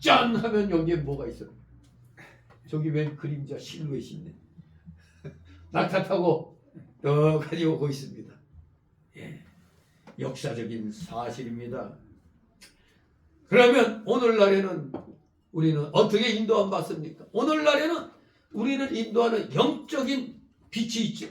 짠 하면 여기에 뭐가 있어요? 저기 웬 그림자 실루엣이 있네. 낙타 타고 여기까지 오고 있습니다. 예, 역사적인 사실입니다. 그러면 오늘날에는 우리는 어떻게 인도함 받습니까? 오늘날에는 우리를 인도하는 영적인 빛이 있죠.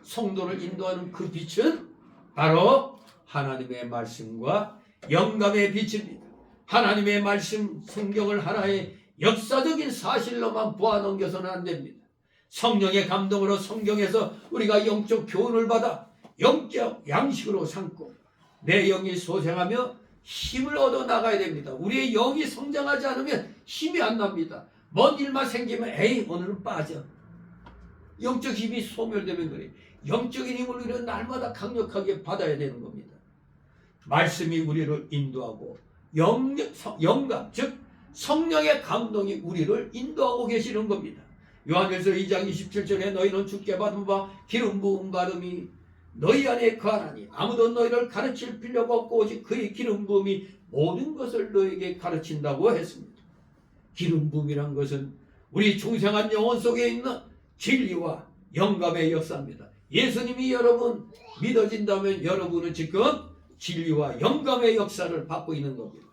성도를 인도하는 그 빛은 바로 하나님의 말씀과 영감의 빛입니다. 하나님의 말씀, 성경을 하나의 역사적인 사실로만 보아넘겨서는 안 됩니다. 성령의 감동으로 성경에서 우리가 영적 교훈을 받아 영적 양식으로 삼고 내 영이 소생하며 힘을 얻어 나가야 됩니다. 우리의 영이 성장하지 않으면 힘이 안 납니다. 뭔 일만 생기면 에이 오늘은 빠져. 영적 힘이 소멸되면 그래. 영적인 힘을 우리는 날마다 강력하게 받아야 되는 겁니다. 말씀이 우리를 인도하고 영감, 즉 성령의 감동이 우리를 인도하고 계시는 겁니다. 요한일서 2장 27절에 너희는 주께 받은 바 기름 부음 받음이 너희 안에 거하나니 아무도 너희를 가르칠 필요가 없고 오직 그의 기름 부음이 모든 것을 너에게 가르친다고 했습니다. 기름 부음이란 것은 우리 중생한 영혼 속에 있는 진리와 영감의 역사입니다. 예수님이 여러분 믿어진다면 여러분은 지금 진리와 영감의 역사를 받고 있는 겁니다.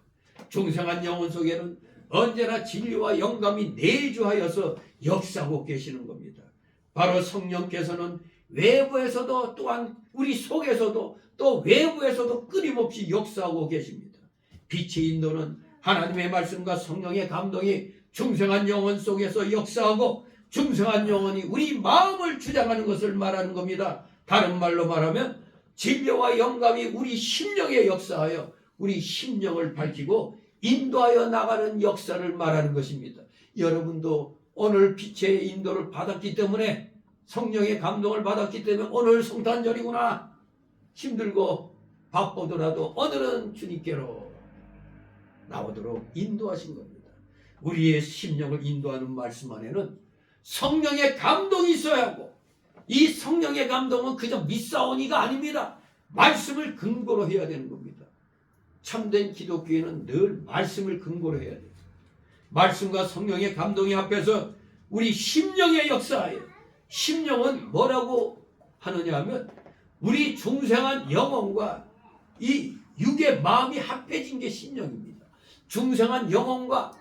중생한 영혼 속에는 언제나 진리와 영감이 내주하여서 역사하고 계시는 겁니다. 바로 성령께서는 외부에서도 또한 우리 속에서도 또 외부에서도 끊임없이 역사하고 계십니다. 빛의 인도는 하나님의 말씀과 성령의 감동이 중생한 영혼 속에서 역사하고 중생한 영혼이 우리 마음을 주장하는 것을 말하는 겁니다. 다른 말로 말하면 진리와 영감이 우리 심령에 역사하여 우리 심령을 밝히고 인도하여 나가는 역사를 말하는 것입니다. 여러분도 오늘 빛의 인도를 받았기 때문에 성령의 감동을 받았기 때문에 오늘 성탄절이구나 힘들고 바쁘더라도 오늘은 주님께로 나오도록 인도하신 겁니다. 우리의 심령을 인도하는 말씀 안에는 성령의 감동이 있어야 하고 이 성령의 감동은 그저 믿사오니가 아닙니다. 말씀을 근거로 해야 되는 겁니다. 참된 기독교에는 늘 말씀을 근거로 해야 돼요. 말씀과 성령의 감동이 합해서 우리 심령의 역사예요. 심령은 뭐라고 하느냐 하면 우리 중생한 영혼과 이 육의 마음이 합해진 게 심령입니다. 중생한 영혼과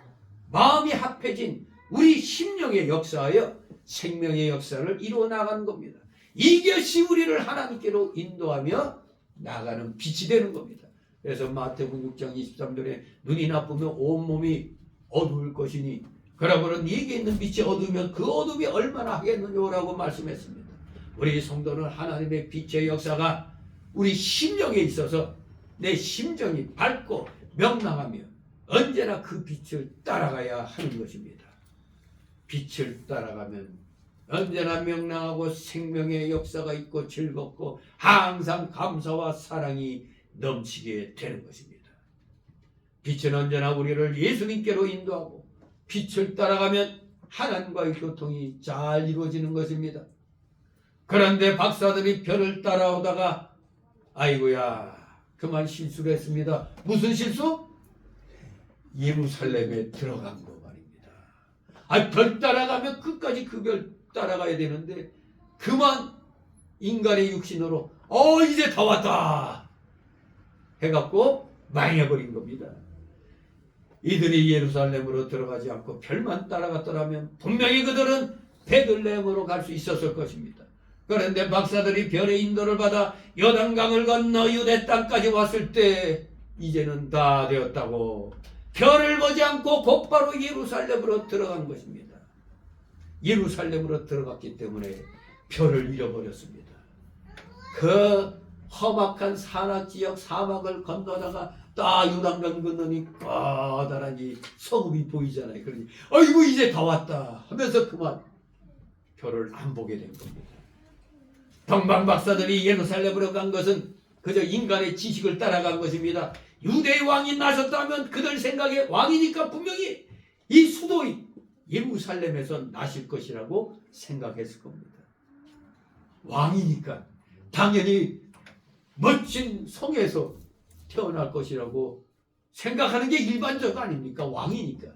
마음이 합해진 우리 심령의 역사하여 생명의 역사를 이루어 나가는 겁니다. 이것이 우리를 하나님께로 인도하며 나가는 빛이 되는 겁니다. 그래서 마태복음 6장 23절에 눈이 나쁘면 온몸이 어두울 것이니 그러므로 네게 있는 빛이 어두우면 그 어둠이 얼마나 하겠느냐라고 말씀했습니다. 우리 성도는 하나님의 빛의 역사가 우리 심령에 있어서 내 심정이 밝고 명랑하며 언제나 그 빛을 따라가야 하는 것입니다. 빛을 따라가면 언제나 명랑하고 생명의 역사가 있고 즐겁고 항상 감사와 사랑이 넘치게 되는 것입니다. 빛은 언제나 우리를 예수님께로 인도하고 빛을 따라가면 하나님과의 교통이 잘 이루어지는 것입니다. 그런데 박사들이 별을 따라오다가 아이고야 그만 실수를 했습니다. 무슨 실수? 예루살렘에 들어간 거 말입니다. 별 따라가면 끝까지 그 별 따라가야 되는데 그만 인간의 육신으로 이제 다 왔다 해갖고 망해버린 겁니다. 이들이 예루살렘으로 들어가지 않고 별만 따라갔더라면 분명히 그들은 베들레헴으로 갈 수 있었을 것입니다. 그런데 박사들이 별의 인도를 받아 요단강을 건너 유대 땅까지 왔을 때 이제는 다 되었다고 별을 보지 않고 곧바로 예루살렘으로 들어간 것입니다. 예루살렘으로 들어갔기 때문에 별을 잃어버렸습니다. 그 험악한 산악지역 사막을 건너다가 딱 요단강 건너니 커다란 이 성읍이 보이잖아요. 그러니 아이고 이제 다 왔다 하면서 그만 별을 안 보게 된 겁니다. 동방 박사들이 예루살렘으로 간 것은 그저 인간의 지식을 따라간 것입니다. 유대의 왕이 나셨다면 그들 생각에 왕이니까 분명히 이 수도인 예루살렘에서 나실 것이라고 생각했을 겁니다. 왕이니까 당연히 멋진 성에서 태어날 것이라고 생각하는 게 일반적 아닙니까? 왕이니까.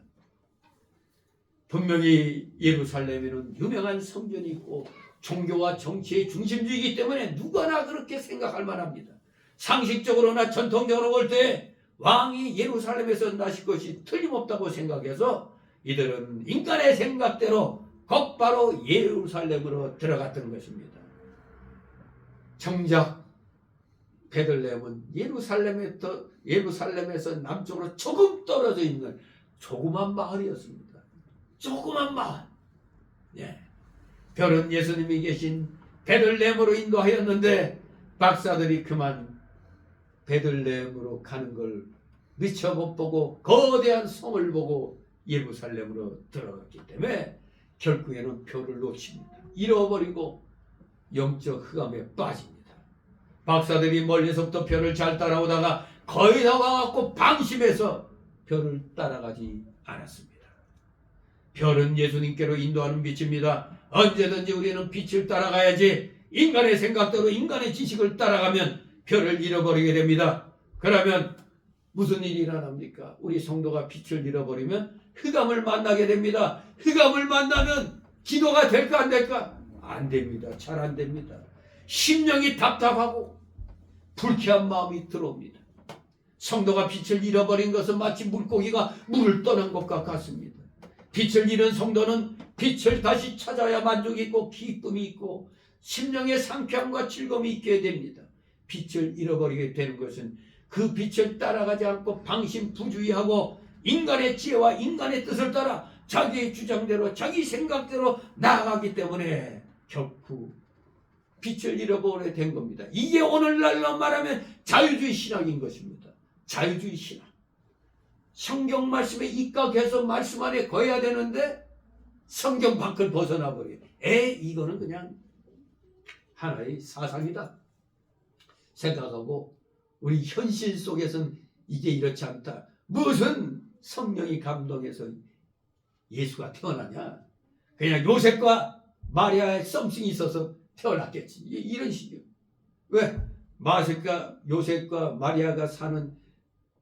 분명히 예루살렘에는 유명한 성전이 있고 종교와 정치의 중심지이기 때문에 누구나 그렇게 생각할 만합니다. 상식적으로나 전통적으로 볼 때 왕이 예루살렘에서 나실 것이 틀림없다고 생각해서 이들은 인간의 생각대로 곧바로 예루살렘으로 들어갔던 것입니다. 정작 베들레헴은 예루살렘에서 남쪽으로 조금 떨어져 있는 조그만 마을이었습니다. 조그만 마을. 예. 별은 예수님이 계신 베들레헴으로 인도하였는데 박사들이 그만 베들레헴으로 가는 걸 미처 못 보고 거대한 성을 보고 예루살렘으로 들어갔기 때문에 결국에는 표를 놓칩니다. 잃어버리고 영적 흑암에 빠집니다. 박사들이 멀리서부터 별을 잘 따라오다가 거의 다 와갖고 방심해서 별을 따라가지 않았습니다. 별은 예수님께로 인도하는 빛입니다. 언제든지 우리는 빛을 따라가야지 인간의 생각대로 인간의 지식을 따라가면 별을 잃어버리게 됩니다. 그러면 무슨 일이 일어납니까? 우리 성도가 빛을 잃어버리면 흑암을 만나게 됩니다. 흑암을 만나면 기도가 될까 안 될까? 안 됩니다. 잘 안 됩니다. 심령이 답답하고 불쾌한 마음이 들어옵니다. 성도가 빛을 잃어버린 것은 마치 물고기가 물을 떠난 것과 같습니다. 빛을 잃은 성도는 빛을 다시 찾아야 만족이 있고 기쁨이 있고 심령의 상쾌함과 즐거움이 있게 됩니다. 빛을 잃어버리게 되는 것은 그 빛을 따라가지 않고 방심부주의하고 인간의 지혜와 인간의 뜻을 따라 자기의 주장대로 자기 생각대로 나아가기 때문에 결국 빛을 잃어버리게 된 겁니다. 이게 오늘날로 말하면 자유주의 신학인 것입니다. 자유주의 신학. 성경 말씀에 입각해서 말씀 안에 거해야 되는데 성경 밖을 벗어나 버려요. 이거는 그냥 하나의 사상이다 생각하고 우리 현실 속에서는 이게 이렇지 않다. 무슨 성령이 감동해서 예수가 태어나냐? 그냥 요셉과 마리아의 썸씽이 있어서 태어났겠지. 이런 식이요. 왜? 요셉과 마리아가 사는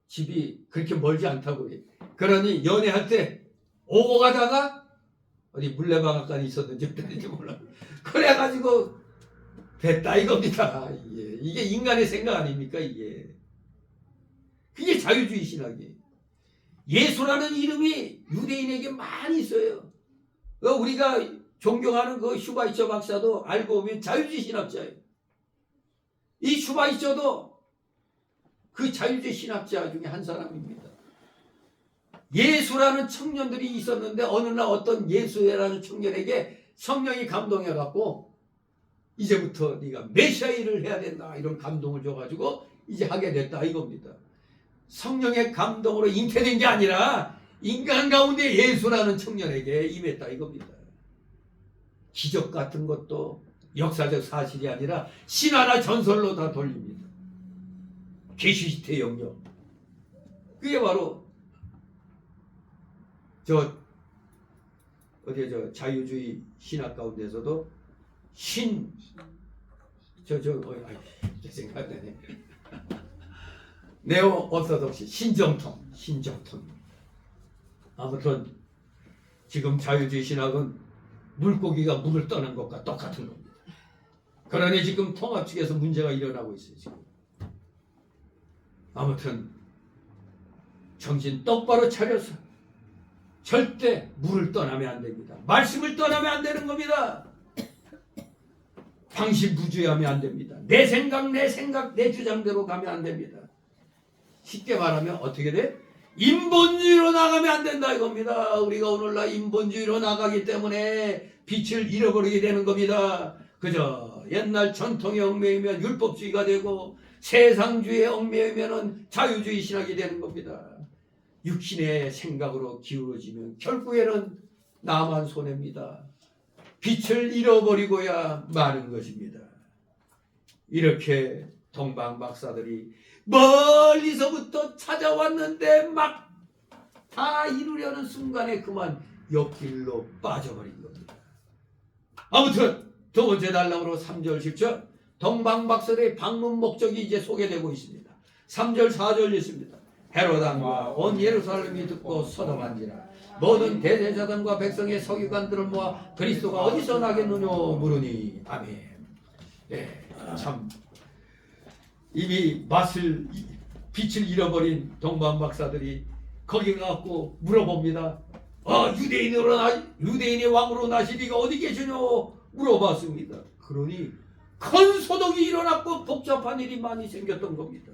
집이 그렇게 멀지 않다고 그래. 그러니 연애할 때 오고 가다가 어디 물레방앗간에 있었는지 어땠는지 몰라. 그래가지고 됐다 이겁니다. 이게 인간의 생각 아닙니까? 그게 자유주의 신학이에요. 예수라는 이름이 유대인에게 많이 있어요. 우리가 존경하는 그 슈바이처 박사도 알고 보면 자유주의 신학자예요. 이 슈바이처도 그 자유주의 신학자 중에 한 사람입니다. 예수라는 청년들이 있었는데 어느 날 어떤 예수라는 청년에게 성령이 감동해갖고 이제부터 네가 메시아 일을 해야 된다 이런 감동을 줘가지고 이제 하게 됐다 이겁니다. 성령의 감동으로 잉태된 게 아니라 인간 가운데 예수라는 청년에게 임했다 이겁니다. 기적 같은 것도 역사적 사실이 아니라 신화나 전설로 다 돌립니다. 계시시대 영역. 그게 바로 저 자유주의 신학 가운데서도 생각나네. 네오 오소독시 신정통. 아무튼 지금 자유주의 신학은 물고기가 물을 떠난 것과 똑같은 겁니다. 그러니 지금 통합 측에서 문제가 일어나고 있어요. 지금. 아무튼 정신 똑바로 차려서 절대 물을 떠나면 안 됩니다. 말씀을 떠나면 안 되는 겁니다. 방심부주의하면 안 됩니다. 내 생각, 내 주장대로 가면 안 됩니다. 쉽게 말하면 어떻게 돼? 인본주의로 나가면 안 된다 이겁니다. 우리가 오늘날 인본주의로 나가기 때문에 빛을 잃어버리게 되는 겁니다. 그저 옛날 전통의 얽매이면 율법주의가 되고 세상주의에 얽매이면 자유주의 신학이 되는 겁니다. 육신의 생각으로 기울어지면 결국에는 나만 손해입니다. 빛을 잃어버리고야 마는 것입니다. 이렇게 동방 박사들이 멀리서부터 찾아왔는데 막 다 이루려는 순간에 그만 옆길로 빠져버린 겁니다. 아무튼 두 번째 단락으로 3절 10절 동방 박사들의 방문 목적이 이제 소개되고 있습니다. 3절 4절 있습니다. 헤로당과 온 예루살렘이 듣고 서동한지라 모든 대제사장과 백성의 서기관들을 모아 그리스도가 어디서 나겠느냐 물으니 아멘. 네, 참 이미 빛을 잃어버린 동방 박사들이 거기 가갖고 물어봅니다. 유대인의 왕으로 나실 이가 어디 계시냐 물어봤습니다. 그러니 큰 소동이 일어났고 복잡한 일이 많이 생겼던 겁니다.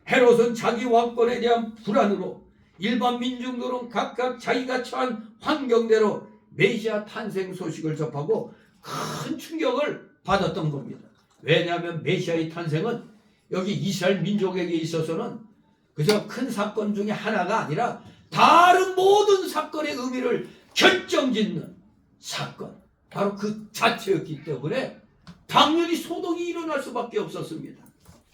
헤롯은 자기 왕권에 대한 불안으로 일반 민중들은 각각 자기가 처한 환경대로 메시아 탄생 소식을 접하고 큰 충격을 받았던 겁니다. 왜냐하면 메시아의 탄생은 여기 이스라엘 민족에게 있어서는 그저 큰 사건 중에 하나가 아니라 다른 모든 사건의 의미를 결정짓는 사건, 바로 그 자체였기 때문에 당연히 소동이 일어날 수밖에 없었습니다.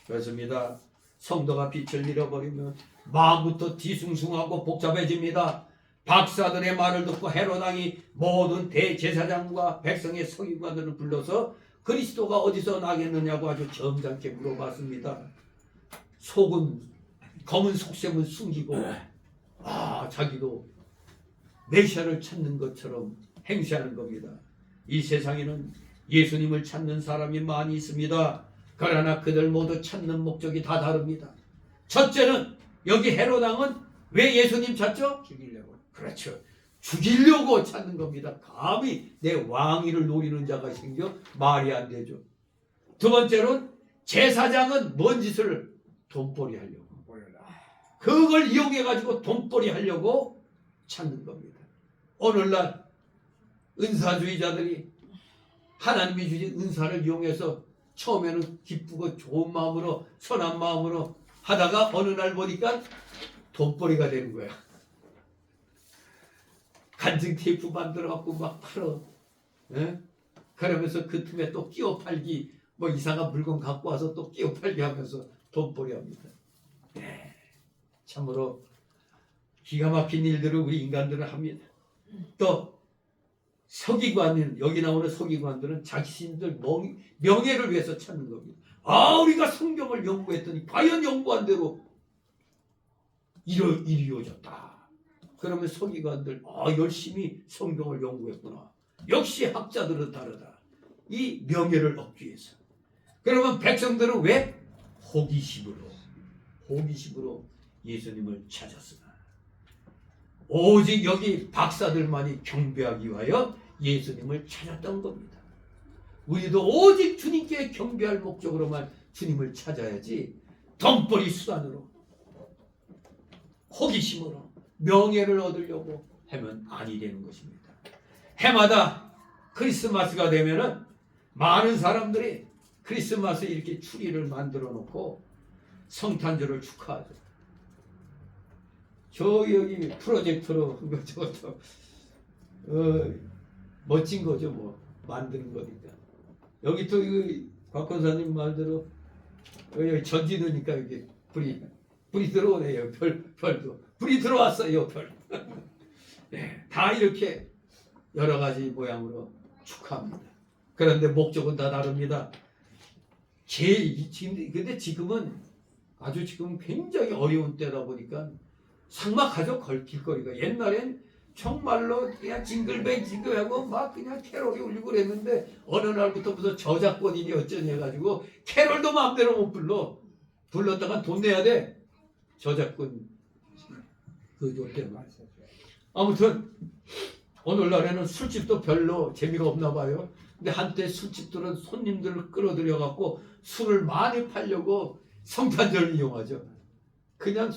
그렇습니다. 성도가 빛을 잃어버리면 마음부터 뒤숭숭하고 복잡해집니다. 박사들의 말을 듣고 헤롯 왕이 모든 대제사장과 백성의 서기관들을 불러서 그리스도가 어디서 나겠느냐고 아주 점잖게 물어봤습니다. 검은 속셈을 숨기고 자기도 메시아를 찾는 것처럼 행세하는 겁니다. 이 세상에는 예수님을 찾는 사람이 많이 있습니다. 그러나 그들 모두 찾는 목적이 다 다릅니다. 첫째는 여기 헤롯 왕은 왜 예수님 찾죠? 죽이려고. 그렇죠. 죽이려고 찾는 겁니다. 감히 내 왕위를 노리는 자가 생겨 말이 안 되죠. 두 번째로는 제사장은 뭔 짓을 돈벌이 하려고. 그걸 이용해 가지고 돈벌이 하려고 찾는 겁니다. 오늘날 은사주의자들이 하나님이 주신 은사를 이용해서 처음에는 기쁘고 좋은 마음으로 선한 마음으로 하다가 어느 날 보니까 돈벌이가 되는 거야. 간증 테이프 만들어 갖고 막 팔어. 예? 그러면서 그 틈에 또 끼워 팔기, 뭐 이상한 물건 갖고 와서 또 끼워 팔기 하면서 돈벌이 합니다. 예. 참으로 기가 막힌 일들을 우리 인간들은 합니다. 또 서기관은, 여기 나오는 서기관들은 자신들 명예를 위해서 찾는 겁니다. 우리가 성경을 연구했더니 과연 연구한 대로 이루어졌다. 그러면 서기관들 열심히 성경을 연구했구나. 역시 학자들은 다르다. 이 명예를 얻기 위해서. 그러면 백성들은 왜? 호기심으로 예수님을 찾았으나 오직 여기 박사들만이 경배하기 위하여 예수님을 찾았던 겁니다. 우리도 오직 주님께 경배할 목적으로만 주님을 찾아야지 돈벌이 수단으로 호기심으로 명예를 얻으려고 하면 아니 되는 것입니다. 해마다 크리스마스가 되면은 많은 사람들이 크리스마스에 이렇게 추리를 만들어 놓고 성탄절을 축하하죠. 저 여기 프로젝터로 한 거 저것도 멋진 거죠. 뭐 만드는 거니까. 여기 또 곽 권사님 말대로 여기 전지 넣으니까 이게 불이 들어오네요. 별도 불이 들어왔어요. 별. 네, 다 이렇게 여러 가지 모양으로 축하합니다. 그런데 목적은 다 다릅니다. 근데 지금은 아주 지금 굉장히 어려운 때다 보니까 삭막하죠. 길거리가. 옛날엔 정말로 그냥 징글뱅징글하고 막 그냥 캐롤이 울리고 그랬는데 어느 날부터 무슨 저작권이니 어쩌니 해가지고 캐롤도 마음대로 못 불렀다가 돈 내야 돼. 저작권 그것 때문에. 아무튼 오늘날에는 술집도 별로 재미가 없나 봐요. 근데 한때 술집들은 손님들을 끌어들여 갖고 술을 많이 팔려고 성탄절을 이용하죠. 그냥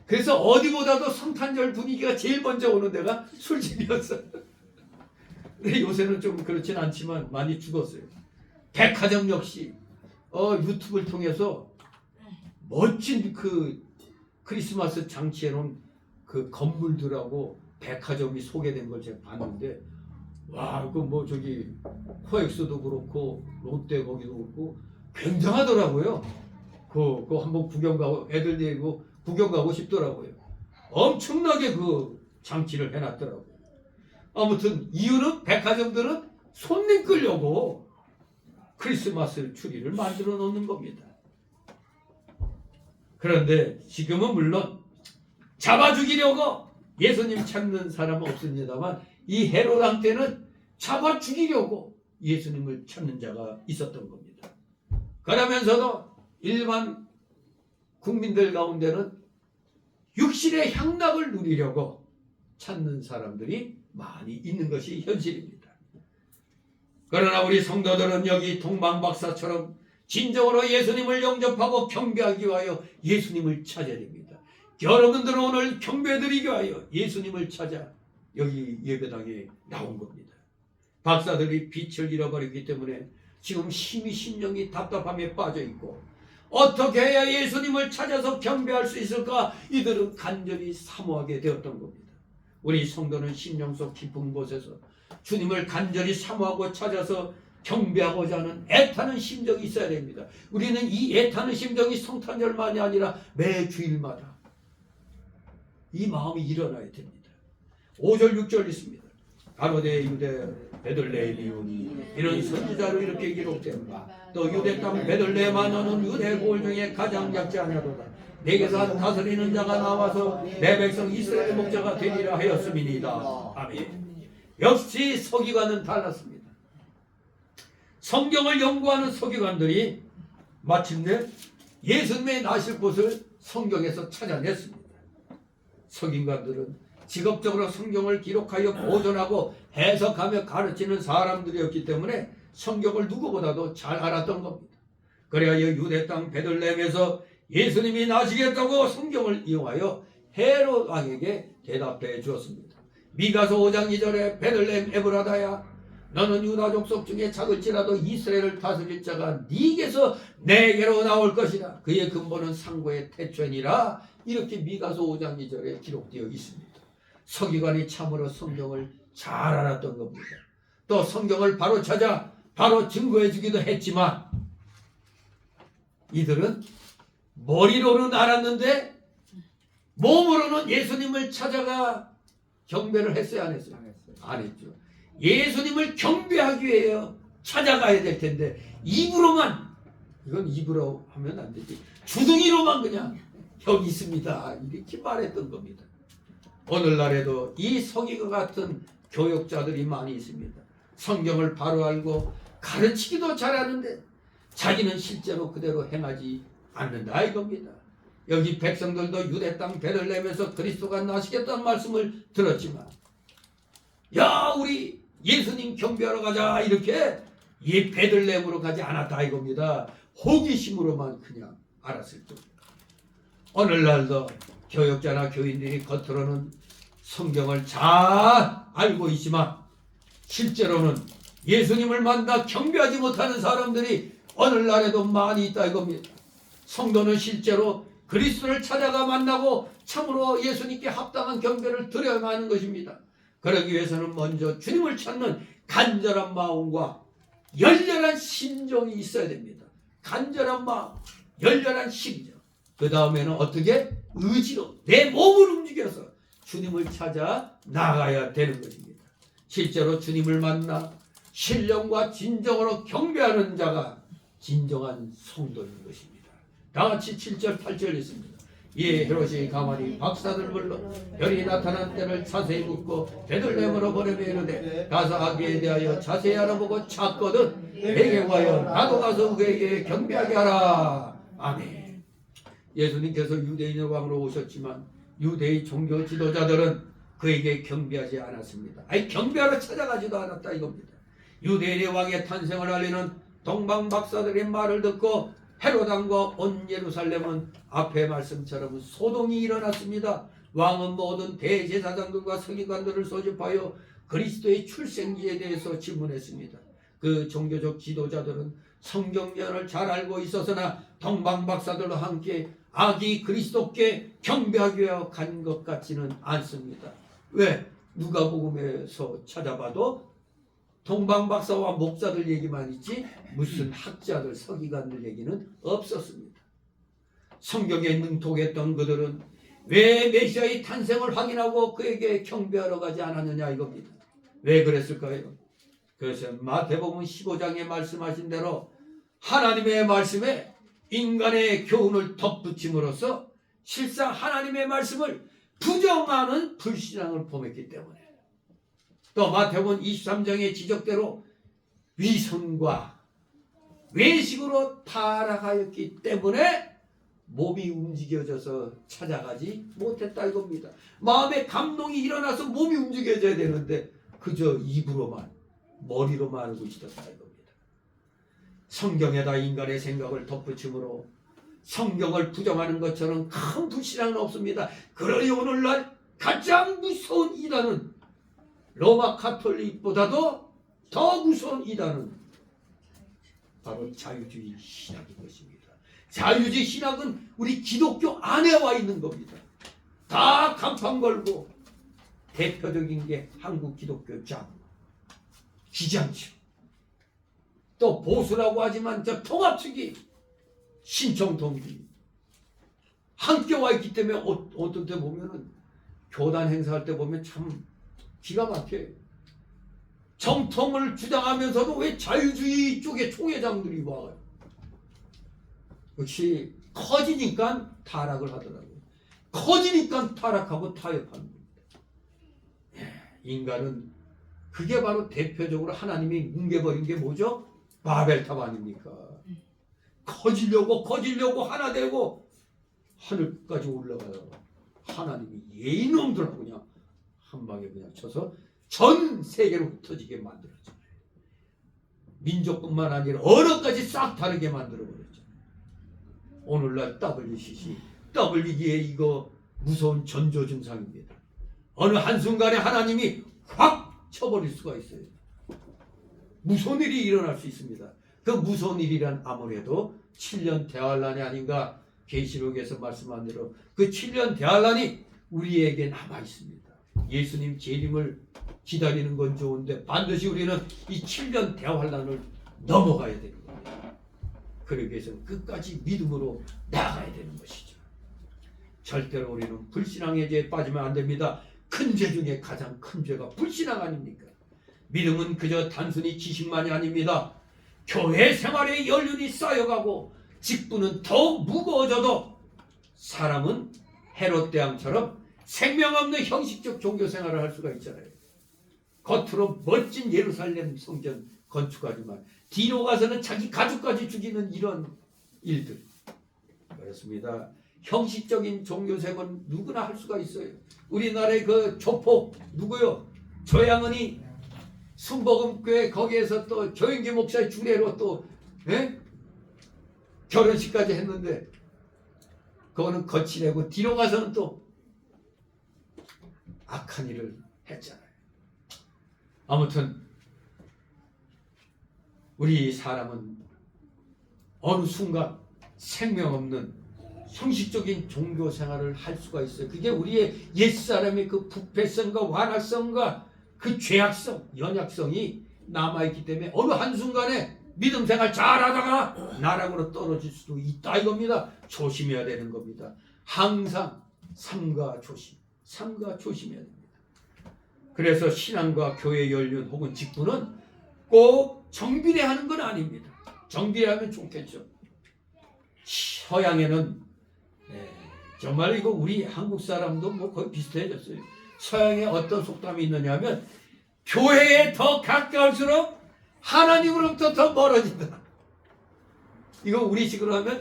그래서 어디보다도 성탄절 분위기가 제일 먼저 오는 데가 술집이었어요. 근데 요새는 좀 그렇진 않지만 많이 죽었어요. 백화점 역시 유튜브를 통해서 멋진 그 크리스마스 장치해 놓은 그 건물들하고 백화점이 소개된 걸 제가 봤는데 와, 그 뭐 저기 코엑스도 그렇고 롯데 거기도 그렇고 굉장하더라고요. 그거 한번 구경 가고 애들 데리고 구경 가고 싶더라고요. 엄청나게 그 장치를 해놨더라고요. 아무튼 이유는 백화점들은 손님 끌려고 크리스마스 추리를 만들어 놓는 겁니다. 그런데 지금은 물론 잡아 죽이려고 예수님 찾는 사람은 없습니다만 이 헤롯 때는 잡아 죽이려고 예수님을 찾는 자가 있었던 겁니다. 그러면서도 일반 국민들 가운데는 육신의 향락을 누리려고 찾는 사람들이 많이 있는 것이 현실입니다. 그러나 우리 성도들은 여기 동방박사처럼 진정으로 예수님을 영접하고 경배하기 위하여 예수님을 찾아야 됩니다. 여러분들은 오늘 경배드리기 위하여 예수님을 찾아 여기 예배당에 나온 겁니다. 박사들이 빛을 잃어버렸기 때문에 지금 심령이 답답함에 빠져 있고 어떻게 해야 예수님을 찾아서 경배할 수 있을까? 이들은 간절히 사모하게 되었던 겁니다. 우리 성도는 심령 속 깊은 곳에서 주님을 간절히 사모하고 찾아서 경배하고자 하는 애타는 심정이 있어야 됩니다. 우리는 이 애타는 심정이 성탄절만이 아니라 매 주일마다 이 마음이 일어나야 됩니다. 5절 6절 있습니다. 가로대 유대 베들레헴이오니 이런 선지자로 이렇게 기록됩니다. 또 유대 땅 베들레헴아 너는 유대 고을 중에 가장 작지 아니하도다. 내게서 다스리는 자가 나와서 내 백성 이스라엘 목자가 되리라 하였음이니이다. 아멘. 역시 서기관은 달랐습니다. 성경을 연구하는 서기관들이 마침내 예수님의 나실 곳을 성경에서 찾아냈습니다. 서기관들은 직업적으로 성경을 기록하여 보존하고 해석하며 가르치는 사람들이었기 때문에 성경을 누구보다도 잘 알았던 겁니다. 그래야 유대 땅 베들레헴에서 예수님이 나시겠다고 성경을 이용하여 헤롯 왕에게 대답해 주었습니다. 미가서 5장 2절에 베들레헴 에브라다야 너는 유다 족속 중에 작을지라도 이스라엘을 다스릴 자가 네게서 내게로 나올 것이다. 그의 근본은 상고의 태초니라. 이렇게 미가서 5장 2절에 기록되어 있습니다. 서기관이 참으로 성경을 잘 알았던 겁니다. 또 성경을 바로 찾아 바로 증거해 주기도 했지만 이들은 머리로는 알았는데 몸으로는 예수님을 찾아가 경배를 했어요, 안 했어요? 안 했죠. 예수님을 경배하기 위해 찾아가야 될 텐데 입으로만, 이건 입으로 하면 안 되지, 주둥이로만 그냥 여기 있습니다 이렇게 말했던 겁니다. 오늘날에도 이 서기관 같은 교역자들이 많이 있습니다. 성경을 바로 알고 가르치기도 잘하는데 자기는 실제로 그대로 행하지 않는다 이겁니다. 여기 백성들도 유대 땅 베들레헴에서 그리스도가 나시겠다는 말씀을 들었지만 야 우리 예수님 경배하러 가자 이렇게 이 베들레헴으로 가지 않았다 이겁니다. 호기심으로만 그냥 알았을 뿐. 오늘날도 교역자나 교인들이 겉으로는 성경을 잘 알고 있지만 실제로는 예수님을 만나 경배하지 못하는 사람들이 오늘날에도 많이 있다 이겁니다. 성도는 실제로 그리스도를 찾아가 만나고 참으로 예수님께 합당한 경배를 드려야 하는 것입니다. 그러기 위해서는 먼저 주님을 찾는 간절한 마음과 열렬한 심정이 있어야 됩니다. 간절한 마음, 열렬한 심정. 그 다음에는 어떻게? 의지로 내 몸을 움직여서 주님을 찾아 나가야 되는 것입니다. 실제로 주님을 만나 신령과 진정으로 경배하는 자가 진정한 성도인 것입니다. 다 같이 7절 8절 있습니다. 이에 헤롯이 가만히 박사들 불러 별이 나타난 때를 자세히 묻고 베들레헴으로 보내며 이르되 가서 아기에 대하여 자세히 알아보고 찾거든 내게 와여 나도 가서 그에게 경배하게 하라. 아멘. 예수님께서 유대인의 왕으로 오셨지만 유대의 종교 지도자들은 그에게 경배하지 않았습니다. 아니 경배하러 찾아가지도 않았다 이겁니다. 유대인의 왕의 탄생을 알리는 동방 박사들의 말을 듣고 헤롯 왕과 온 예루살렘은 앞의 말씀처럼 소동이 일어났습니다. 왕은 모든 대제사장들과 서기관들을 소집하여 그리스도의 출생지에 대해서 질문했습니다. 그 종교적 지도자들은 성경면을 잘 알고 있었으나 동방 박사들과 함께 아기 그리스도께 경배하기 위해 간 것 같지는 않습니다. 왜? 누가복음에서 찾아봐도 동방 박사와 목사들 얘기만 있지 무슨 학자들 서기관들 얘기는 없었습니다. 성경에 능통했던 그들은 왜 메시아의 탄생을 확인하고 그에게 경배하러 가지 않았느냐 이겁니다. 왜 그랬을까요? 그것은 마태복음 15장에 말씀하신 대로 하나님의 말씀에 인간의 교훈을 덧붙임으로써 실상 하나님의 말씀을 부정하는 불신앙을 범했기 때문에, 또 마태복음 23장의 지적대로 위선과 외식으로 타락하였기 때문에 몸이 움직여져서 찾아가지 못했다 이겁니다. 마음에 감동이 일어나서 몸이 움직여져야 되는데 그저 입으로만 머리로만 알고 있었다 이겁니다. 성경에다 인간의 생각을 덧붙임으로 성경을 부정하는 것처럼 큰 불신앙은 없습니다. 그러니 오늘날 가장 무서운 이단은 로마 가톨릭보다도 더 무서운 이단은 바로 자유주의 신학인 것입니다. 자유주의 신학은 우리 기독교 안에 와 있는 겁니다. 다 간판 걸고 대표적인 게 한국 기독교 장, 기장청, 또 보수라고 하지만 저 통합측이 신청통지 함께 와 있기 때문에 어떤 때 보면은 교단 행사할 때 보면 참 기가 막혀요. 정통을 주장하면서도 왜 자유주의 쪽에 총회장들이 와요? 역시 커지니까 타락을 하더라고요. 커지니까 타락하고 타협하는 겁니다. 인간은 그게 바로 대표적으로 하나님이 뭉개버린 게 뭐죠? 바벨탑 아닙니까? 커지려고 하나 되고 하늘까지 올라가요. 하나님이 예인놈들하고 그냥 한 방에 그냥 쳐서 전 세계로 흩어지게 만들었잖아요. 민족뿐만 아니라 언어까지 싹 다르게 만들어버렸잖아요. 오늘날 WCC, WEA 이거 무서운 전조 증상입니다. 어느 한순간에 하나님이 확 쳐버릴 수가 있어요. 무서운 일이 일어날 수 있습니다. 그 무서운 일이란 아무래도 7년 대환란이 아닌가. 계시록에서 말씀한 대로 그 7년 대환란이 우리에게 남아 있습니다. 예수님 재림을 기다리는 건 좋은데 반드시 우리는 이 7년 대환란을 넘어가야 되는 겁니다. 그러기 위해서는 끝까지 믿음으로 나아가야 되는 것이죠. 절대로 우리는 불신앙의 죄에 빠지면 안 됩니다. 큰 죄 중에 가장 큰 죄가 불신앙 아닙니까? 믿음은 그저 단순히 지식만이 아닙니다. 교회 생활의 연륜이 쌓여가고 직분은 더욱 무거워져도 사람은 헤롯 대왕처럼 생명 없는 형식적 종교 생활을 할 수가 있잖아요. 겉으로 멋진 예루살렘 성전 건축하지만 뒤로 가서는 자기 가족까지 죽이는 이런 일들. 그렇습니다. 형식적인 종교생활은 누구나 할 수가 있어요. 우리나라의 그 조폭 누구요? 조양은이 순복음교회 거기에서 또 조영기 목사의 주례로 또 결혼식까지 했는데 그거는 거칠고 뒤로 가서는 또 악한 일을 했잖아요. 아무튼 우리 사람은 어느 순간 생명 없는 형식적인 종교 생활을 할 수가 있어요. 그게 우리의 옛사람의 그 부패성과 완악성과 그 죄악성, 연약성이 남아있기 때문에 어느 한순간에 믿음 생활 잘하다가 나락으로 떨어질 수도 있다 이겁니다. 조심해야 되는 겁니다. 항상 삼가 조심해야 됩니다. 그래서 신앙과 교회 연륜 혹은 직분은 꼭 정비례하는 건 아닙니다. 정비례하면 좋겠죠. 서양에는 정말 이거 우리 한국 사람도 뭐 거의 비슷해졌어요. 서양에 어떤 속담이 있느냐면 교회에 더 가까울수록 하나님으로부터 더 멀어진다. 이거 우리식으로 하면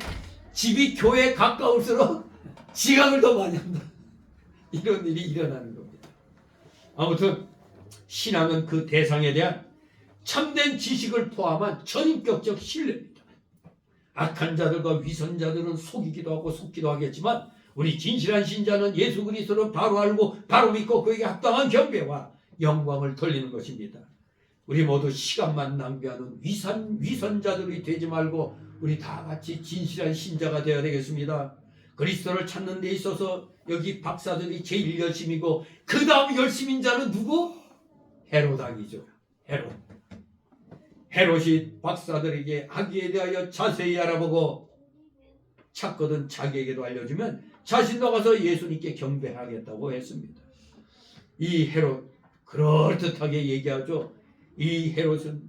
집이 교회에 가까울수록 지각을 더 많이 한다. 이런 일이 일어나는 겁니다. 아무튼 신앙은 그 대상에 대한 참된 지식을 포함한 전인격적 신뢰입니다. 악한 자들과 위선자들은 속이기도 하고 속기도 하겠지만 우리 진실한 신자는 예수 그리스도를 바로 알고 바로 믿고 그에게 합당한 경배와 영광을 돌리는 것입니다. 우리 모두 시간만 낭비하는 위선자들이 되지 말고 우리 다 같이 진실한 신자가 되어야 되겠습니다. 그리스도를 찾는 데 있어서 여기 박사들이 제일 열심이고 그 다음 열심인 자는 누구? 헤롯왕이죠. 헤롯이 박사들에게 아기에 대하여 자세히 알아보고 찾거든 자기에게도 알려주면 자신도 가서 예수님께 경배하겠다고 했습니다. 이 헤롯 그럴듯하게 얘기하죠. 이 헤롯은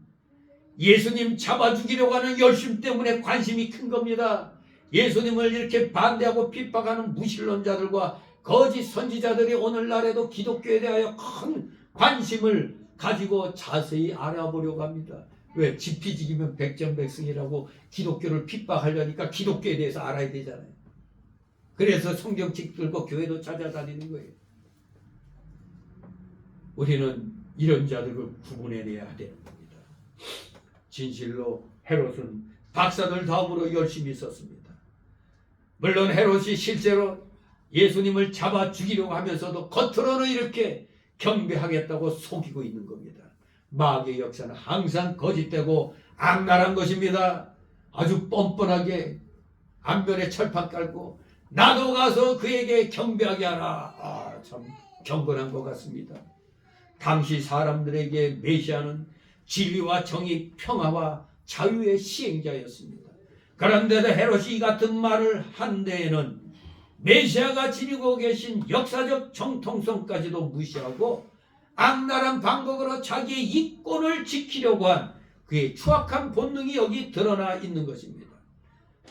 예수님 잡아 죽이려고 하는 열심 때문에 관심이 큰 겁니다. 예수님을 이렇게 반대하고 핍박하는 무신론자들과 거짓 선지자들이 오늘날에도 기독교에 대하여 큰 관심을 가지고 자세히 알아보려고 합니다. 왜? 지피지기면 백전백승이라고 기독교를 핍박하려니까 기독교에 대해서 알아야 되잖아요. 그래서 성경책 들고 교회도 찾아다니는 거예요. 우리는 이런 자들을 구분해내야 되는 겁니다. 진실로 헤롯은 박사들 다음으로 열심히 있었습니다. 물론 헤롯이 실제로 예수님을 잡아 죽이려고 하면서도 겉으로는 이렇게 경배하겠다고 속이고 있는 겁니다. 마귀의 역사는 항상 거짓되고 악랄한 것입니다. 아주 뻔뻔하게 안면에 철판 깔고 나도 가서 그에게 경배하게 하라. 참 경건한 것 같습니다. 당시 사람들에게 메시아는 진리와 정의, 평화와 자유의 시행자였습니다. 그런데도 헤롯이 이 같은 말을 한 데에는 메시아가 지니고 계신 역사적 정통성까지도 무시하고 악랄한 방법으로 자기의 이권을 지키려고 한 그의 추악한 본능이 여기 드러나 있는 것입니다.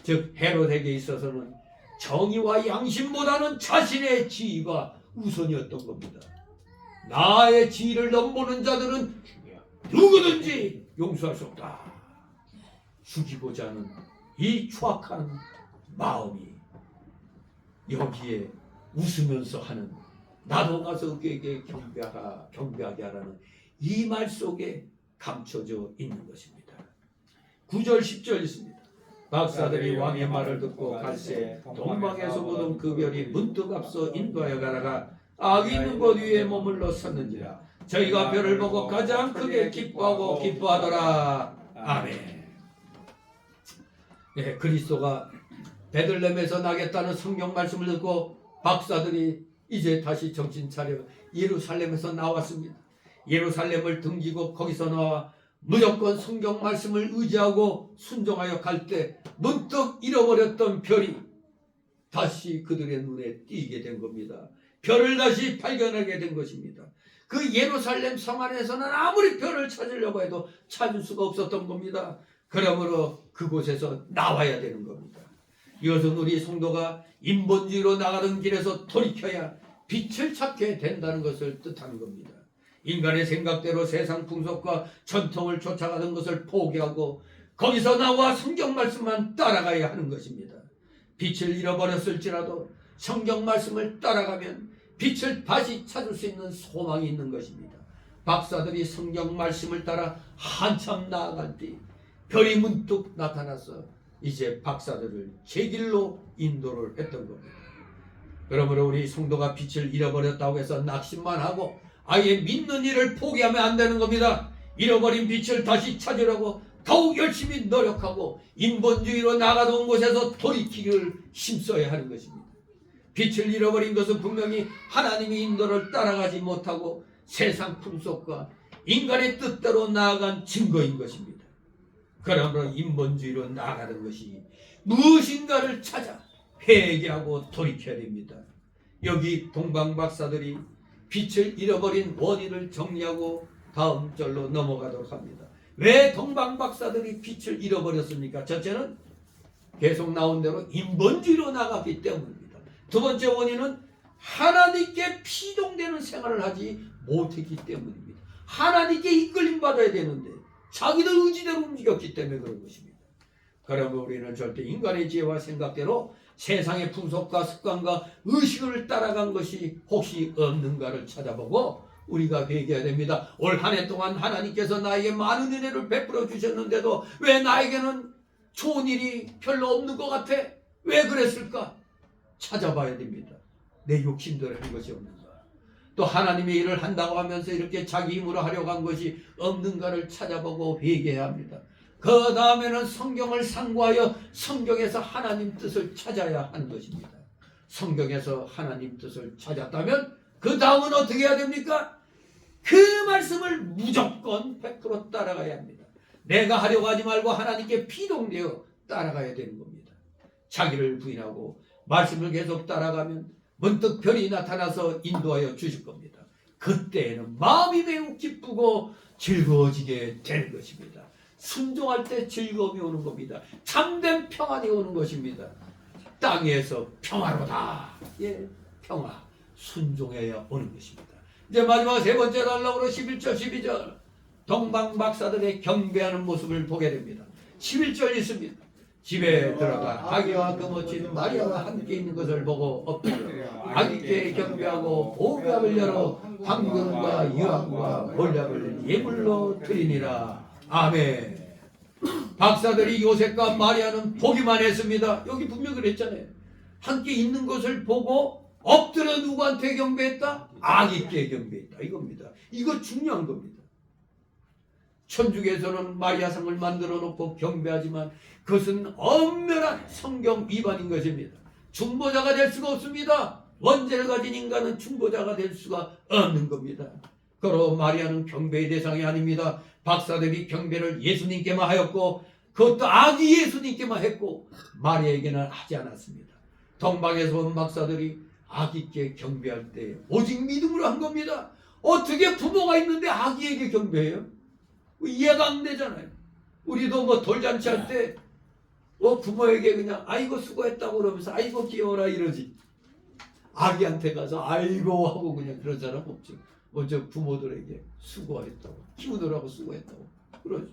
즉 헤롯에게 있어서는 정의와 양심보다는 자신의 지위가 우선이었던 겁니다. 나의 지위를 넘보는 자들은 누구든지 용서할 수 없다. 죽이고자 하는 이 추악한 마음이 여기에 웃으면서 하는 나도 가서 그에게 경배하게 하라는 이 말 속에 감춰져 있는 것입니다. 9절 10절 있습니다. 박사들이 왕의 말을 듣고 갈새 동방에서 보던 그 별이 문득 앞서 인도하여 가다가 악이 있는 곳 위에 머물러 섰는지라 저희가 별을 보고 가장 크게 기뻐하고 기뻐하더라. 아멘. 네, 그리스도가 베들레헴에서 나겠다는 성경 말씀을 듣고 박사들이 이제 다시 정신 차려 예루살렘에서 나왔습니다. 예루살렘을 등지고 거기서 나와 무조건 성경 말씀을 의지하고 순종하여 갈 때 문득 잃어버렸던 별이 다시 그들의 눈에 띄게 된 겁니다. 별을 다시 발견하게 된 것입니다. 그 예루살렘 성 안에서는 아무리 별을 찾으려고 해도 찾을 수가 없었던 겁니다. 그러므로 그곳에서 나와야 되는 겁니다. 이것은 우리 성도가 인본주의로 나가는 길에서 돌이켜야 빛을 찾게 된다는 것을 뜻하는 겁니다. 인간의 생각대로 세상 풍속과 전통을 쫓아가는 것을 포기하고 거기서 나와 성경 말씀만 따라가야 하는 것입니다. 빛을 잃어버렸을지라도 성경 말씀을 따라가면 빛을 다시 찾을 수 있는 소망이 있는 것입니다. 박사들이 성경 말씀을 따라 한참 나아갈 때 별이 문득 나타나서 이제 박사들을 제 길로 인도를 했던 겁니다. 그러므로 우리 성도가 빛을 잃어버렸다고 해서 낙심만 하고 아예 믿는 일을 포기하면 안 되는 겁니다. 잃어버린 빛을 다시 찾으려고 더욱 열심히 노력하고 인본주의로 나가던 곳에서 돌이키기를 힘써야 하는 것입니다. 빛을 잃어버린 것은 분명히 하나님의 인도를 따라가지 못하고 세상 풍속과 인간의 뜻대로 나아간 증거인 것입니다. 그러므로 인본주의로 나아가는 것이 무엇인가를 찾아 회개하고 돌이켜야 됩니다. 여기 동방박사들이 빛을 잃어버린 원인을 정리하고 다음 절로 넘어가도록 합니다. 왜 동방박사들이 빛을 잃어버렸습니까? 첫째는 계속 나온 대로 인본주의로 나갔기 때문입니다. 두 번째 원인은 하나님께 피동되는 생활을 하지 못했기 때문입니다. 하나님께 이끌림 받아야 되는데 자기들 의지대로 움직였기 때문에 그런 것입니다. 그러면 우리는 절대 인간의 지혜와 생각대로 세상의 풍속과 습관과 의식을 따라간 것이 혹시 없는가를 찾아보고 우리가 회개해야 됩니다. 올 한 해 동안 하나님께서 나에게 많은 은혜를 베풀어 주셨는데도 왜 나에게는 좋은 일이 별로 없는 것 같아? 왜 그랬을까? 찾아봐야 됩니다. 내 욕심대로 한 것이 없는가? 또 하나님의 일을 한다고 하면서 이렇게 자기 힘으로 하려고 한 것이 없는가를 찾아보고 회개해야 합니다. 그 다음에는 성경을 상고하여 성경에서 하나님 뜻을 찾아야 하는 것입니다. 성경에서 하나님 뜻을 찾았다면 그 다음은 어떻게 해야 됩니까? 그 말씀을 무조건 100% 따라가야 합니다. 내가 하려고 하지 말고 하나님께 피동되어 따라가야 되는 겁니다. 자기를 부인하고 말씀을 계속 따라가면 문득 별이 나타나서 인도하여 주실 겁니다. 그때에는 마음이 매우 기쁘고 즐거워지게 되는 것입니다. 순종할 때 즐거움이 오는 겁니다. 참된 평안이 오는 것입니다. 땅에서 평화로다. 예, 평화. 순종해야 오는 것입니다. 이제 마지막 세 번째 단락으로 11절 12절 동방박사들의 경배하는 모습을 보게 됩니다. 11절 있습니다. 집에 들어가 아기와 그 모친 마리아와 함께 있는 것을 보고 엎드려 아기께 경배하고 보배압을 열어 황금과 유황과 몰약을 예물로 드리니라. 아멘. 박사들이 요셉과 마리아는 보기만 했습니다. 여기 분명히 그랬잖아요. 함께 있는 것을 보고 엎드려 누구한테 경배했다? 아기께 경배했다. 이겁니다. 이거 중요한 겁니다. 천주교에서는 마리아상을 만들어 놓고 경배하지만 그것은 엄연한 성경 위반인 것입니다. 중보자가 될 수가 없습니다. 원죄를 가진 인간은 중보자가 될 수가 없는 겁니다. 그러 마리아는 경배의 대상이 아닙니다. 박사들이 경배를 예수님께만 하였고 그것도 아기 예수님께만 했고 마리아에게는 하지 않았습니다. 동방에서 온 박사들이 아기께 경배할 때 오직 믿음으로 한 겁니다. 어떻게 부모가 있는데 아기에게 경배해요? 이해가 안 되잖아요. 우리도 뭐 돌잔치 할 때 부모에게 그냥 아이고 수고했다고 그러면서 아이고 귀여워라 이러지. 아기한테 가서 아이고 하고 그냥 그런 사람 없죠. 먼저 부모들에게 수고했다고 키우느라고 수고했다고 그러죠.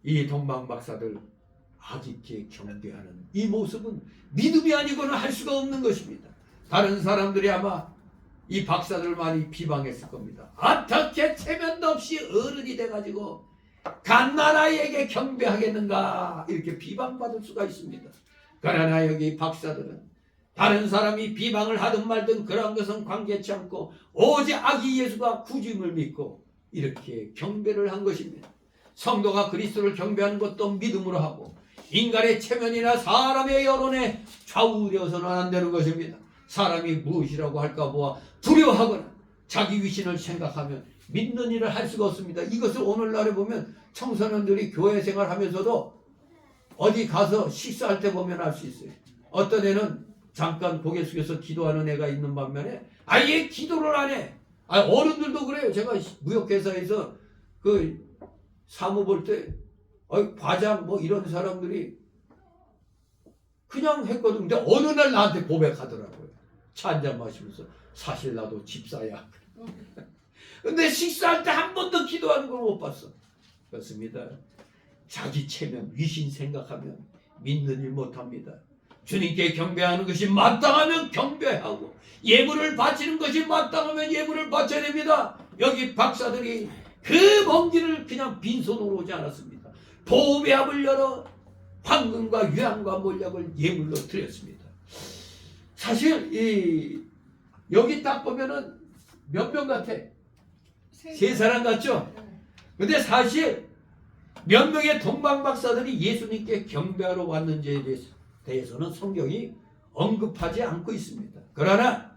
이 동방박사들 아기께 경배하는 이 모습은 믿음이 아니고는 할 수가 없는 것입니다. 다른 사람들이 아마 이 박사들을 많이 비방했을 겁니다. 어떻게 체면도 없이 어른이 돼가지고 갓난아이에게 경배하겠는가 이렇게 비방받을 수가 있습니다. 그러나 여기 박사들은 다른 사람이 비방을 하든 말든 그런 것은 관계치 않고 오직 아기 예수가 구주임을 믿고 이렇게 경배를 한 것입니다. 성도가 그리스도를 경배하는 것도 믿음으로 하고 인간의 체면이나 사람의 여론에 좌우되어서는 안 되는 것입니다. 사람이 무엇이라고 할까 보아 두려워하거나 자기 위신을 생각하면 믿는 일을 할 수가 없습니다. 이것을 오늘날에 보면 청소년들이 교회 생활하면서도 어디 가서 식사할 때 보면 알 수 있어요. 어떤 애는 잠깐 고개 숙여서 기도하는 애가 있는 반면에 아예 기도를 안 해. 어른들도 그래요. 제가 무역회사에서 그 사무 볼 때 과장 뭐 이런 사람들이 그냥 했거든. 근데 어느 날 나한테 고백하더라고요. 차 한잔 마시면서 사실 나도 집사야. 근데 식사할 때 한 번도 기도하는 걸 못 봤어. 그렇습니다. 자기 체면, 위신 생각하면 믿는 일 못합니다. 주님께 경배하는 것이 마땅하면 경배하고 예물을 바치는 것이 마땅하면 예물을 바쳐야 됩니다. 여기 박사들이 그 먼 길을 그냥 빈손으로 오지 않았습니다. 보배압을 열어 황금과 유황과 몰약을 예물로 드렸습니다. 사실 여기 딱 보면은 몇 명 같아? 세 사람 같죠? 근데 사실 몇 명의 동방박사들이 예수님께 경배하러 왔는지에 대해서는 성경이 언급하지 않고 있습니다. 그러나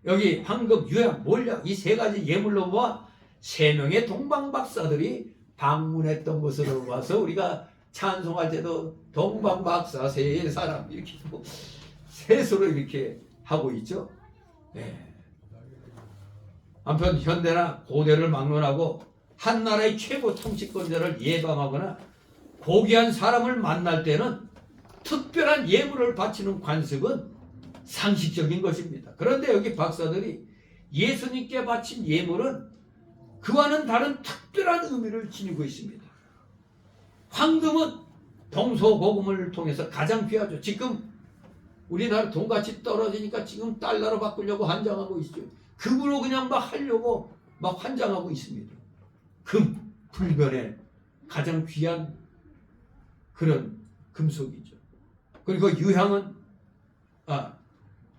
여기 황금, 유향, 몰약 이 세 가지 예물로 봐 3명의 동방박사들이 방문했던 것으로 봐서 우리가 찬송할 때도 동방박사 세 사람 이렇게 셋으로 이렇게 하고 있죠. 네. 한편 현대나 고대를 막론하고 한 나라의 최고 통치권자를 예방하거나 고귀한 사람을 만날 때는 특별한 예물을 바치는 관습은 상식적인 것입니다. 그런데 여기 박사들이 예수님께 바친 예물은 그와는 다른 특별한 의미를 지니고 있습니다. 황금은 동서고금을 통해서 가장 귀하죠. 지금 우리나라 돈같이 떨어지니까 지금 달러로 바꾸려고 환장하고 있죠. 금으로 그냥 막 하려고 막 환장하고 있습니다. 금, 불변의 가장 귀한 그런 금속이죠. 그리고 유향은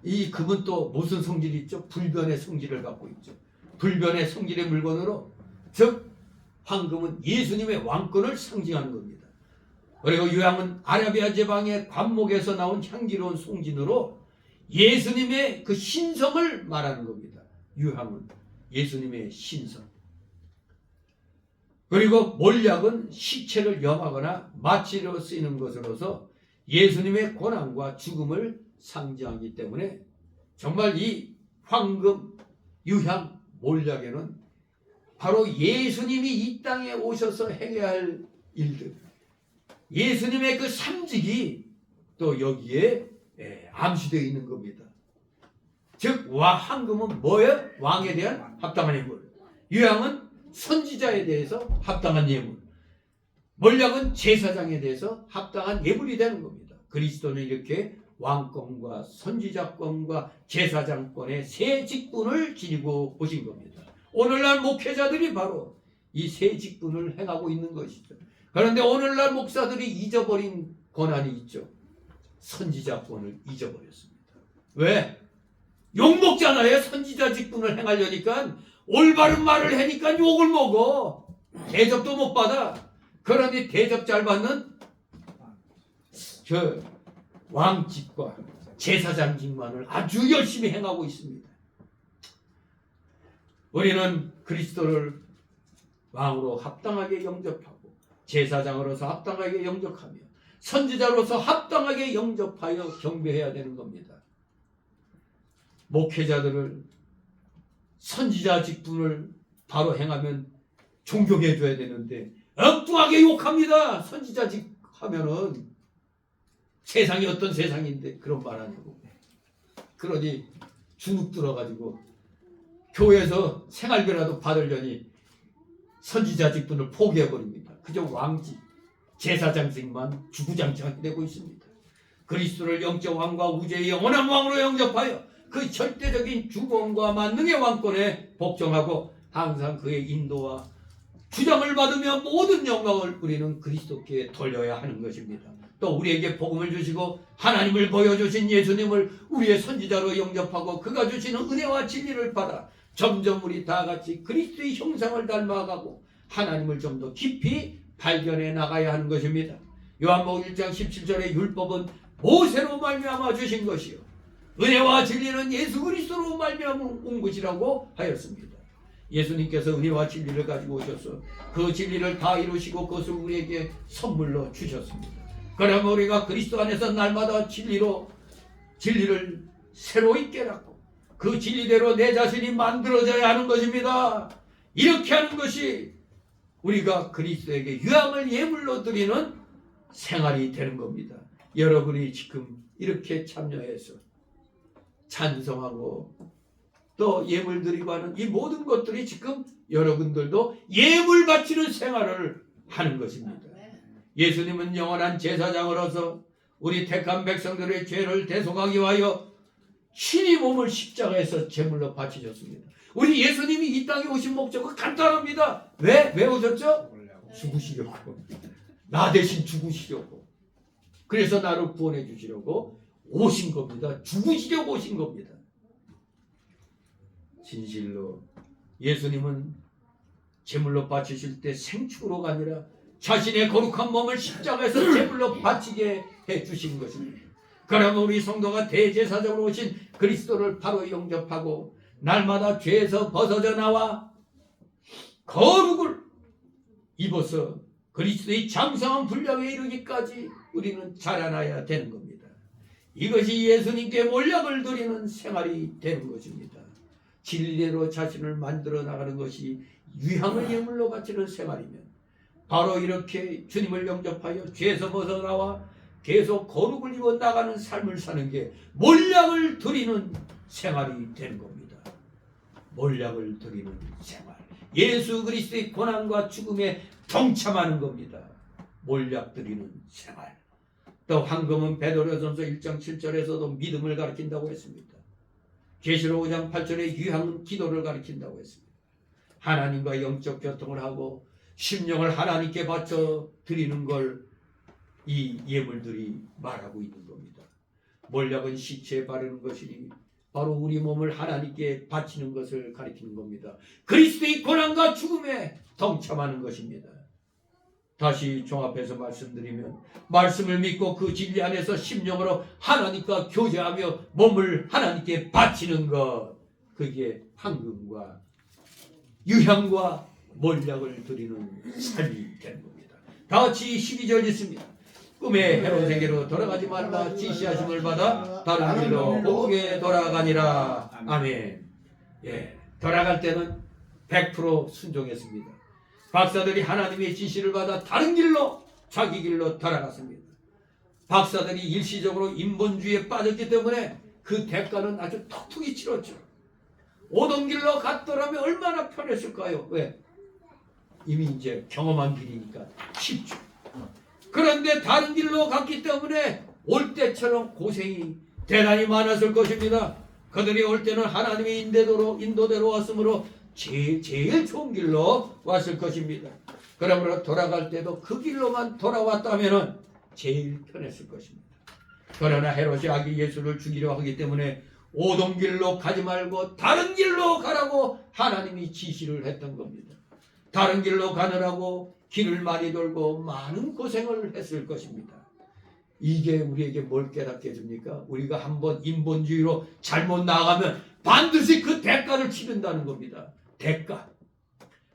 이 금은 또 무슨 성질이 있죠? 불변의 성질을 갖고 있죠. 불변의 성질의 물건으로, 즉 황금은 예수님의 왕권을 상징하는 겁니다. 그리고 유향은 아라비아 제방의 관목에서 나온 향기로운 송진으로 예수님의 그 신성을 말하는 겁니다. 유향은 예수님의 신성. 그리고 몰약은 시체를 염하거나 마취로 쓰이는 것으로서 예수님의 고난과 죽음을 상징하기 때문에 정말 이 황금, 유향, 몰약에는 바로 예수님이 이 땅에 오셔서 행해야 할 일들, 예수님의 그 삼직이 또 여기에 암시되어 있는 겁니다. 즉 황금은 뭐예요? 왕에 대한 합당한 예물, 유향은 선지자에 대해서 합당한 예물, 몰약은 제사장에 대해서 합당한 예물이 되는 겁니다. 그리스도는 이렇게 왕권과 선지자권과 제사장권의 세 직분을 지니고 오신 겁니다. 오늘날 목회자들이 바로 이 세 직분을 행하고 있는 것이죠. 그런데 오늘날 목사들이 잊어버린 권한이 있죠. 선지자권을 잊어버렸습니다. 왜? 욕먹잖아요. 선지자 직분을 행하려니까 올바른 말을 하니까 욕을 먹어. 대접도 못 받아. 그러니 대접 잘 받는 저 왕직과 제사장직만을 아주 열심히 행하고 있습니다. 우리는 그리스도를 왕으로 합당하게 영접하고 제사장으로서 합당하게 영접하며 선지자로서 합당하게 영접하여 경배해야 되는 겁니다. 목회자들을 선지자 직분을 바로 행하면 존경해 줘야 되는데 엉뚱하게 욕합니다. 선지자직 하면은 세상이 어떤 세상인데 그런 말 하냐고. 그러니 주눅 들어가지고 교회에서 생활비라도 받으려니 선지자 직분을 포기해버립니다. 그저 왕직, 제사장직만 주구장창하게 되고 있습니다. 그리스도를 영적 왕과 우주의 영원한 왕으로 영접하여 그 절대적인 주권과 만능의 왕권에 복종하고 항상 그의 인도와 주장을 받으며 모든 영광을 우리는 그리스도께 돌려야 하는 것입니다. 또 우리에게 복음을 주시고 하나님을 보여주신 예수님을 우리의 선지자로 영접하고 그가 주시는 은혜와 진리를 받아 점점 우리 다 같이 그리스도의 형상을 닮아가고 하나님을 좀 더 깊이 발견해 나가야 하는 것입니다. 요한복음 1장 17절의 율법은 모세로 말미암아 주신 것이요 은혜와 진리는 예수 그리스도로 말미암아 온 것이라고 하였습니다. 예수님께서 은혜와 진리를 가지고 오셔서 그 진리를 다 이루시고 그것을 우리에게 선물로 주셨습니다. 그러면 우리가 그리스도 안에서 날마다 진리를 새로이 깨닫고 그 진리대로 내 자신이 만들어져야 하는 것입니다. 이렇게 하는 것이 우리가 그리스도에게 유향을 예물로 드리는 생활이 되는 겁니다. 여러분이 지금 이렇게 참여해서 찬성하고 또 예물 드리고 하는 이 모든 것들이 지금 여러분들도 예물 바치는 생활을 하는 것입니다. 예수님은 영원한 제사장으로서 우리 택한 백성들의 죄를 대속하기 위하여 친히 몸을 십자가에서 제물로 바치셨습니다. 우리 예수님이 이 땅에 오신 목적은 간단합니다. 왜 오셨죠? 죽으시려고. 나 대신 죽으시려고. 그래서 나를 구원해 주시려고 오신 겁니다. 죽으시려고 오신 겁니다. 진실로 예수님은 제물로 바치실 때 생축으로가 아니라 자신의 거룩한 몸을 십자가에서 제물로 바치게 해주신 것입니다. 그러면 우리 성도가 대제사장으로 오신 그리스도를 바로 영접하고 날마다 죄에서 벗어져 나와 거룩을 입어서 그리스도의 장성한 분량에 이르기까지 우리는 자라나야 되는 겁니다. 이것이 예수님께 몰약을 드리는 생활이 되는 것입니다. 진리대로 자신을 만들어 나가는 것이 유향을 예물로 바치는 생활이면 바로 이렇게 주님을 영접하여 죄에서 벗어나와 계속 거룩을 입어 나가는 삶을 사는 게 몰약을 드리는 생활이 되는 겁니다. 몰약을 드리는 생활. 예수 그리스도의 고난과 죽음에 동참하는 겁니다. 몰약 드리는 생활. 또 황금은 베드로전서 1장 7절에서도 믿음을 가리킨다고 했습니다. 계시록 5장 8절에 유향은 기도를 가리킨다고 했습니다. 하나님과 영적 교통을 하고 심령을 하나님께 바쳐 드리는 걸 이 예물들이 말하고 있는 겁니다. 몰약은 시체에 바르는 것이니 바로 우리 몸을 하나님께 바치는 것을 가리키는 겁니다. 그리스도의 고난과 죽음에 동참하는 것입니다. 다시 종합해서 말씀드리면 말씀을 믿고 그 진리 안에서 심령으로 하나님과 교제하며 몸을 하나님께 바치는 것, 그게 황금과 유향과 몰약을 드리는 삶이 되는 겁니다. 다 같이 12절 읽습니다. 꿈에 헤롯에게로 돌아가지 말라 지시하심을 받아 다른 길로 복에 돌아가니라. 아멘. 예, 돌아갈 때는 100% 순종했습니다. 박사들이 하나님의 지시를 받아 다른 길로 자기 길로 돌아갔습니다. 박사들이 일시적으로 인본주의에 빠졌기 때문에 그 대가는 아주 톡톡히 치렀죠. 오던 길로 갔더라면 얼마나 편했을까요? 왜? 이미 이제 경험한 길이니까 쉽죠. 그런데 다른 길로 갔기 때문에 올 때처럼 고생이 대단히 많았을 것입니다. 그들이 올 때는 하나님의 인도대로 왔으므로 제일 좋은 길로 왔을 것입니다. 그러므로 돌아갈 때도 그 길로만 돌아왔다면 제일 편했을 것입니다. 그러나 헤롯이 아기 예수를 죽이려 하기 때문에 오던 길로 가지 말고 다른 길로 가라고 하나님이 지시를 했던 겁니다. 다른 길로 가느라고 길을 많이 돌고 많은 고생을 했을 것입니다. 이게 우리에게 뭘 깨닫게 해줍니까? 우리가 한번 인본주의로 잘못 나가면 반드시 그 대가를 치른다는 겁니다. 대가.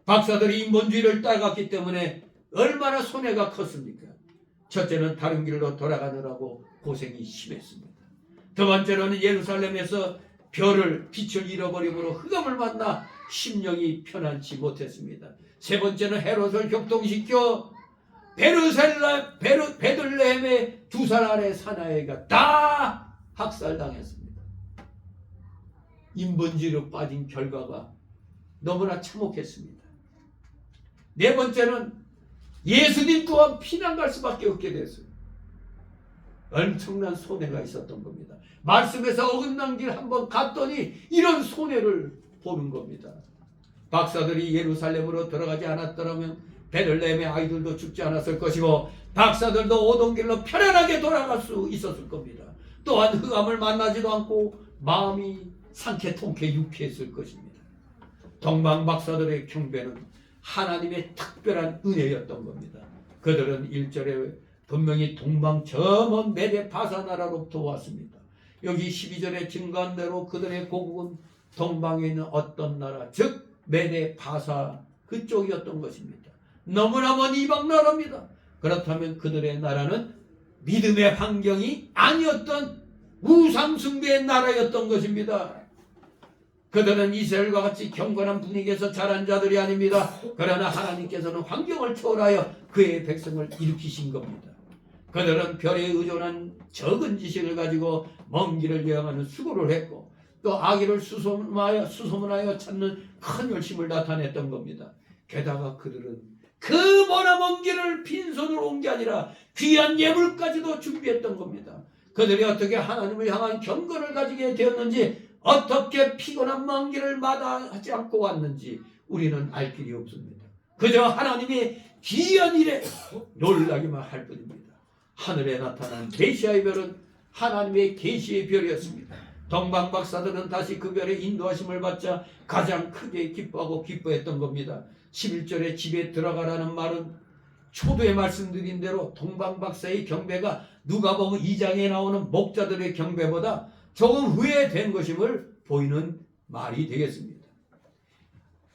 박사들이 인본주의를 따라갔기 때문에 얼마나 손해가 컸습니까? 첫째는 다른 길로 돌아가느라고 고생이 심했습니다. 두 번째로는 예루살렘에서 빛을 잃어버림으로 흑암을 만나 심령이 편안치 못했습니다. 세 번째는 헤롯을 격동시켜 베들레헴의 2살 아래 사나이가 다 학살당했습니다. 인본주의로 빠진 결과가 너무나 참혹했습니다. 네 번째는 예수님 또한 피난 갈 수밖에 없게 됐어요. 엄청난 손해가 있었던 겁니다. 말씀에서 어긋난 길 한번 갔더니 이런 손해를 보는 겁니다. 박사들이 예루살렘으로 들어가지 않았더라면 베들레헴의 아이들도 죽지 않았을 것이고 박사들도 오던 길로 편안하게 돌아갈 수 있었을 겁니다. 또한 흑암을 만나지도 않고 마음이 상쾌통쾌 유쾌했을 것입니다. 동방 박사들의 경배는 하나님의 특별한 은혜였던 겁니다. 그들은 1절에 분명히 동방 저 먼 메데 바사 나라로부터 왔습니다. 여기 12절에 증거한 대로 그들의 고국은 동방에 있는 어떤 나라, 즉 메데 바사 그쪽이었던 것입니다. 너무나 먼 이방 나라입니다. 그렇다면 그들의 나라는 믿음의 환경이 아니었던 우상 숭배의 나라였던 것입니다. 그들은 이스라엘과 같이 경건한 분위기에서 자란 자들이 아닙니다. 그러나 하나님께서는 환경을 초월하여 그의 백성을 일으키신 겁니다. 그들은 별에 의존한 적은 지식을 가지고 먼 길을 여행하는 수고를 했고 또 아기를 수소문하여 찾는 큰 열심을 나타냈던 겁니다. 게다가 그들은 그 머나먼 길을 빈손으로 온 게 아니라 귀한 예물까지도 준비했던 겁니다. 그들이 어떻게 하나님을 향한 경건을 가지게 되었는지 어떻게 피곤한 먼 길을 마다하지 않고 왔는지 우리는 알 길이 없습니다. 그저 하나님의 귀한 일에 놀라기만 할 뿐입니다. 하늘에 나타난 계시의 별은 하나님의 계시의 별이었습니다. 동방 박사들은 다시 그 별의 인도하심을 받자 가장 크게 기뻐하고 기뻐했던 겁니다. 11절에 집에 들어가라는 말은 초도에 말씀드린 대로 동방박사의 경배가 누가복음 2장에 나오는 목자들의 경배보다 조금 후에 된 것임을 보이는 말이 되겠습니다.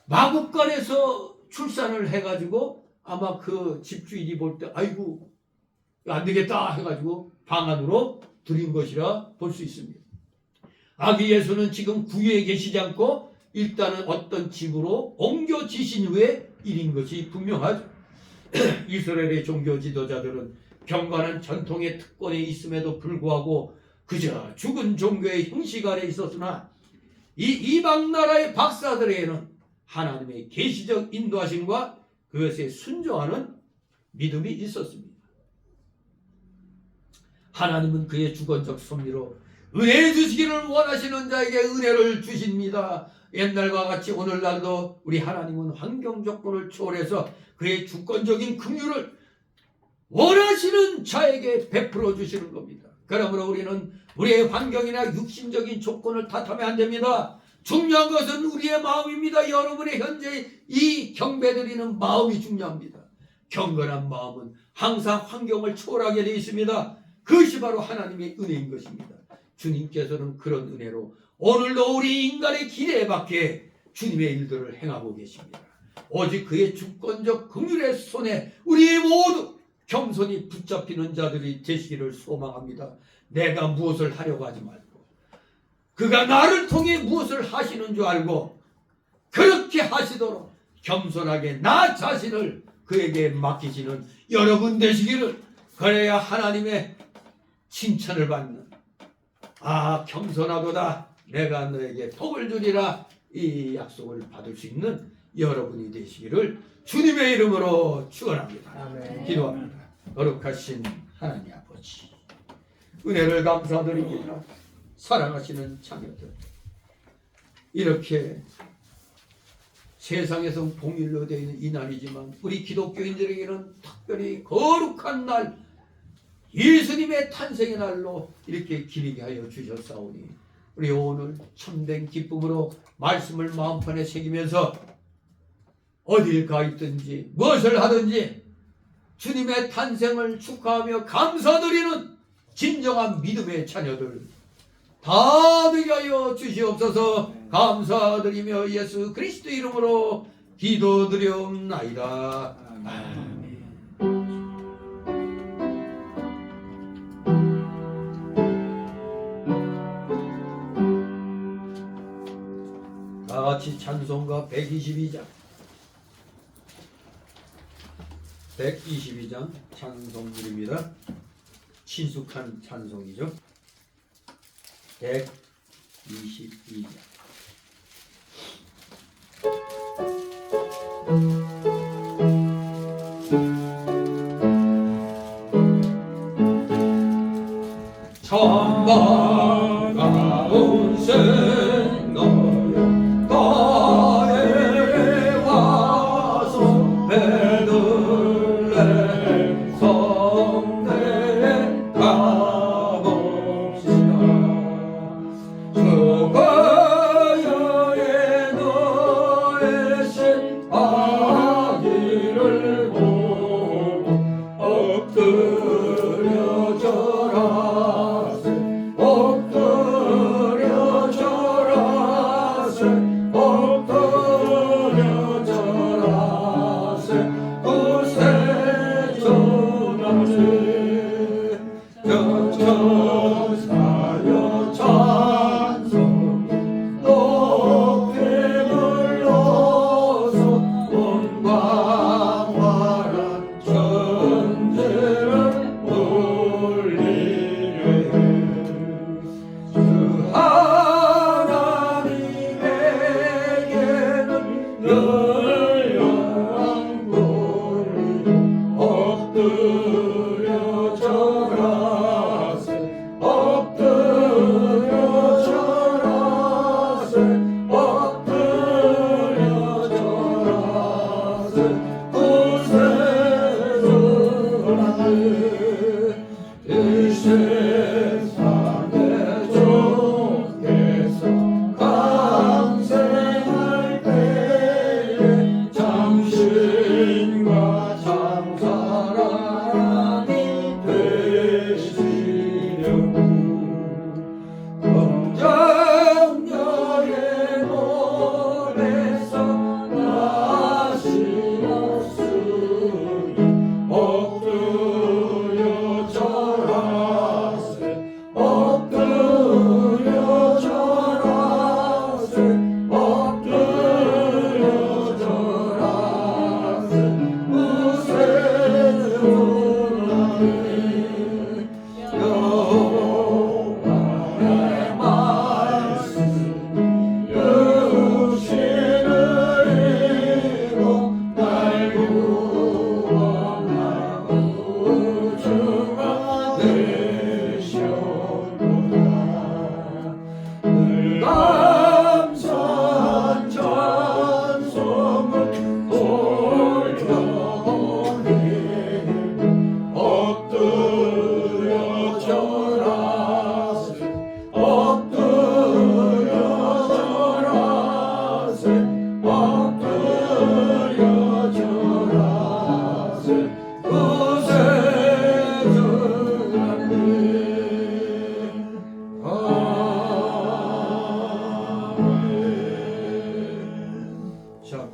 마국간에서 출산을 해가지고 아마 그 집주인이 볼 때 아이고 안 되겠다 해가지고 방 안으로 들인 것이라 볼 수 있습니다. 아기 예수는 지금 구유에 계시지 않고 일단은 어떤 집으로 옮겨지신 후에 일인 것이 분명하죠. 이스라엘의 종교 지도자들은 경건한 전통의 특권에 있음에도 불구하고 그저 죽은 종교의 형식 아래 있었으나 이 이방 나라의 박사들에게는 하나님의 계시적 인도하심과 그것에 순종하는 믿음이 있었습니다. 하나님은 그의 주권적 섭리로 은혜 주시기를 원하시는 자에게 은혜를 주십니다. 옛날과 같이 오늘날도 우리 하나님은 환경 조건을 초월해서 그의 주권적인 긍휼을 원하시는 자에게 베풀어 주시는 겁니다. 그러므로 우리는 우리의 환경이나 육신적인 조건을 탓하면 안 됩니다. 중요한 것은 우리의 마음입니다. 여러분의 현재 이 경배드리는 마음이 중요합니다. 경건한 마음은 항상 환경을 초월하게 되어 있습니다. 그것이 바로 하나님의 은혜인 것입니다. 주님께서는 그런 은혜로 오늘도 우리 인간의 기대에 밖에 주님의 일들을 행하고 계십니다. 오직 그의 주권적 긍휼의 손에 우리 모두 겸손히 붙잡히는 자들이 되시기를 소망합니다. 내가 무엇을 하려고 하지 말고 그가 나를 통해 무엇을 하시는 줄 알고 그렇게 하시도록 겸손하게 나 자신을 그에게 맡기시는 여러분 되시기를, 그래야 하나님의 칭찬을 받는 겸손하도다 내가 너에게 복을 주리라 이 약속을 받을 수 있는 여러분이 되시기를 주님의 이름으로 축원합니다. 아멘. 기도합니다. 거룩하신 하나님 아버지, 은혜를 감사드립니다. 사랑하시는 자녀들, 이렇게 세상에서 공일로 되어 있는 이 날이지만 우리 기독교인들에게는 특별히 거룩한 날, 예수님의 탄생의 날로 이렇게 기리게 하여 주셨사오니 우리 오늘 참된 기쁨으로 말씀을 마음판에 새기면서 어딜 가 있든지 무엇을 하든지 주님의 탄생을 축하하며 감사드리는 진정한 믿음의 자녀들 다 되게 하여 주시옵소서. 감사드리며 예수 그리스도 이름으로 기도드리옵나이다. 아멘. 다 같이 찬송가 122장 찬송들입니다. 친숙한 찬송이죠. 122장. 천방 가운데 너여 나에 와서 베들레헴 성내에 가봅시다. 주가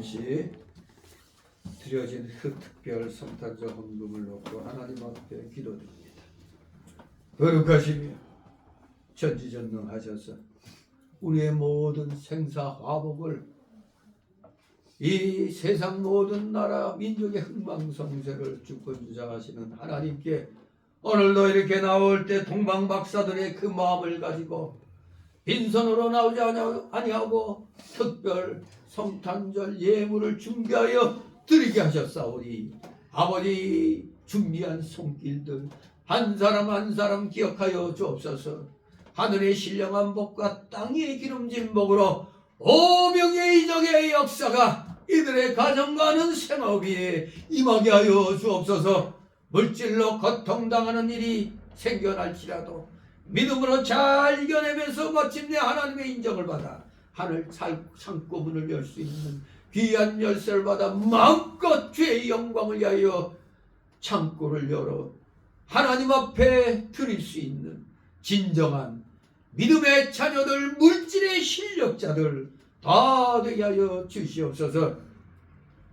같이 드려진 그 특별 성탄절 헌금을 놓고 하나님 앞에 기도드립니다. 거룩하시며 전지전능하셔서 우리의 모든 생사화복을 이 세상 모든 나라 민족의 흥망성쇠를 주권주장하시는 하나님께 오늘도 이렇게 나올 때 동방박사들의 그 마음을 가지고 빈손으로 나오지 아니하고 특별 성탄절 예물을 준비하여 드리게 하셨사오니 아버지 준비한 손길들 한 사람 한 사람 기억하여 주옵소서. 하늘의 신령한 복과 땅의 기름진 복으로 오명의 이적의 역사가 이들의 가정과는 생업에 임하게 하여 주옵소서. 물질로 고통당하는 일이 생겨날지라도 믿음으로 잘 이겨내면서 마침내 하나님의 인정을 받아 하늘 창고문을 열 수 있는 귀한 열쇠를 받아 마음껏 주의 영광을 위하여 창고를 열어 하나님 앞에 드릴 수 있는 진정한 믿음의 자녀들, 물질의 실력자들 다 되게 하여 주시옵소서.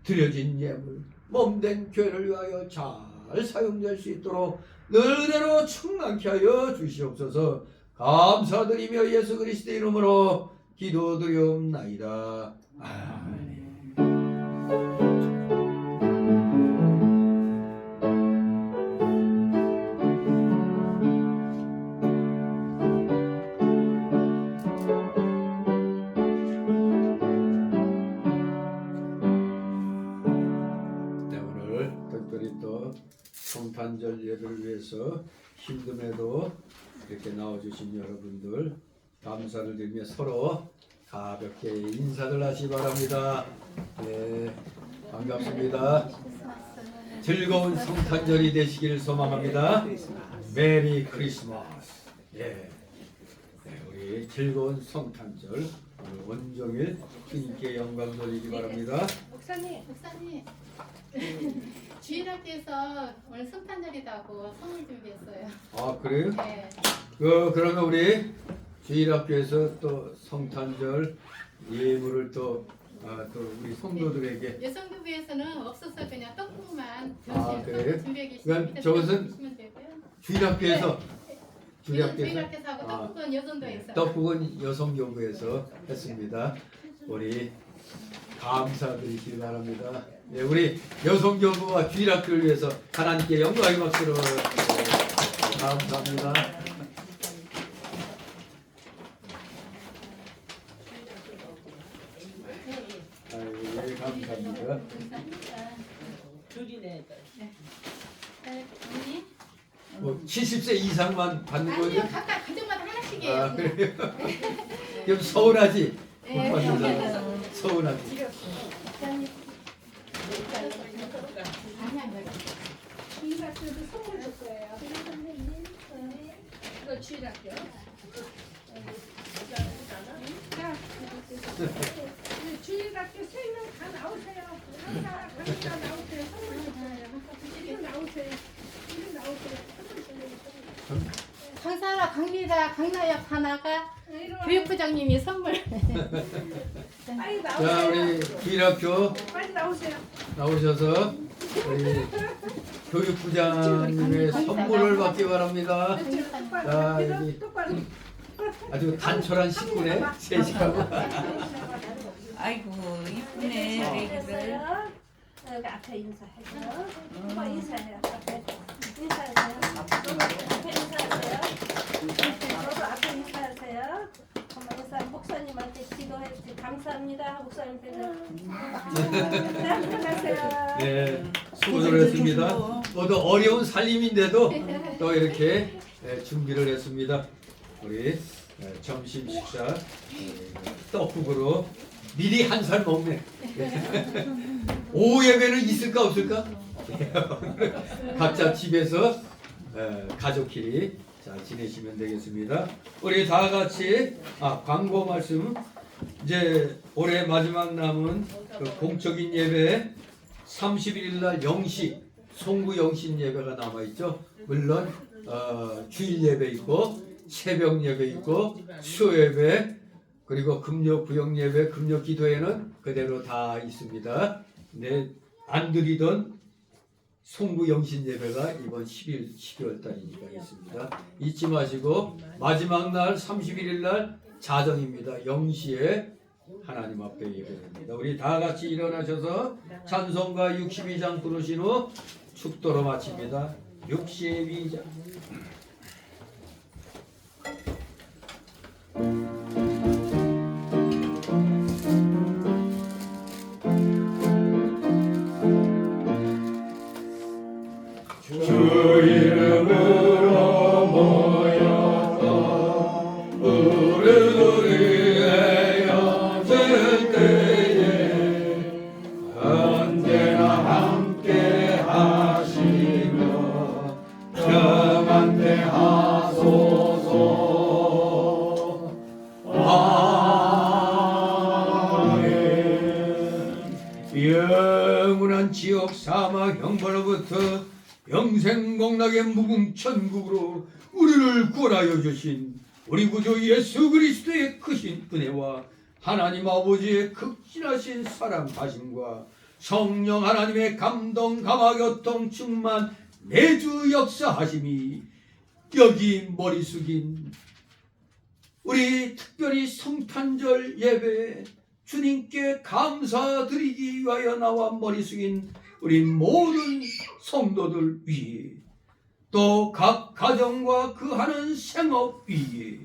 드려진 예물 몸된 교회를 위하여 잘 사용될 수 있도록 늘대로 충만케 하여 주시옵소서. 감사드리며 예수 그리스도의 이름으로 기도드리옵나이다. 아멘. 특별히 또 성탄절 예배를 위해서 힘듦에도 이렇게 나와주신 여러분들 감사를 드리며 서로 가볍게 인사를 하시 바랍니다. 네, 반갑습니다. 즐거운 성탄절이 되시길 소망합니다. 메리 크리스마스. 예, 네, 우리 즐거운 성탄절 오늘 온종일 주님께 영광 돌리기 바랍니다. 목사님. 주일학교에서 오늘 성탄절이라고 선물 준비했어요. 아 그래요? 네. 그러면 우리 주일학교에서 또 성탄절 예물을 또 우리 성도들에게 여성교부에서는 없어서 그냥 떡국만 그래요? 준비해 계십니다. 그러니까 저것은 주시면 되고요. 주일학교에서 주일학교에서 하고 떡국은 여전도에서. 떡국은 여성교부에서 했습니다. 우리 감사드리시기 바랍니다. 네, 우리 여성교부와 주일학교를 위해서 하나님께 영광의 박수로 감사합니다. 아이고, 감사합니다. 줄이네. 언니? 뭐 70세 이상만 받는 아니요, 거예요? 각각 가정마다 하나씩이에요. 아 그래요? 그럼 서운하지? 못 네, 받는 사람 서운하지? 주일학교도 선물 줄 거예요. 이거 주일학교. 주일학교 3명 다 나오세요. 다 나오세요. 선물 줄거예요. 이리 나오세요. 이리 나오세요. 강사라, 강미라, 강나엽 하나가 교육부장님이 선물. 빨리 자 우리 주일학교 빨리 나오세요. 나오셔서 우리 교육부장님의 선물을 받기 바랍니다. 자 여기 아주 단촐한 식구네 셋이하고. 아이고 이쁘네 애기들. 여기 앞에 인사해요. 오빠 인사해요. 앞에 인사하세요. 앞에 인사하세요. 저도 앞에 인사하세요. 엄마 인사 목사님한테 기도해 주시 감사합니다. 목사님께서 안녕하세요. 네, 수고를 했습니다. 모두 어려운 살림인데도 또 이렇게 준비를 했습니다. 우리 점심 식사 떡국으로 미리 한 살 먹네. 오후 예배는 있을까 없을까? 각자 집에서 가족끼리 잘 지내시면 되겠습니다. 우리 다 같이 광고 말씀. 이제 올해 마지막 남은 그 공적인 예배 31일 날 영시 송구 영신 예배가 남아 있죠. 물론 주일 예배 있고 새벽 예배 있고 수요 예배 그리고 금요 구역 예배, 금요 기도회는 그대로 다 있습니다. 근데 안 드리던 송구 영신 예배가 이번 12월 달이니까 있습니다. 잊지 마시고 마지막 날 31일 날 자정입니다. 0시에 하나님 앞에 예배됩니다. 우리 다 같이 일어나셔서 찬송가 62장 부르신 후 축도로 마칩니다. 62장. 주 이름으로 모였다 우리의 영생 때에 언제나 함께 하시며 평안케 하소서. 아멘. 영원한 지옥 사막 형벌로부터 영생공락의 무궁천국으로 우리를 구원하여 주신 우리 구주 예수 그리스도의 크신 은혜와 하나님 아버지의 극진하신 사랑하심과 성령 하나님의 감동 감화교통 충만 매주 역사하심이 여기 머리 숙인 우리 특별히 성탄절 예배 주님께 감사드리기 위하여 나와 머리 숙인 우리 모든 성도들 위해 또 각 가정과 그 하는 생업 위에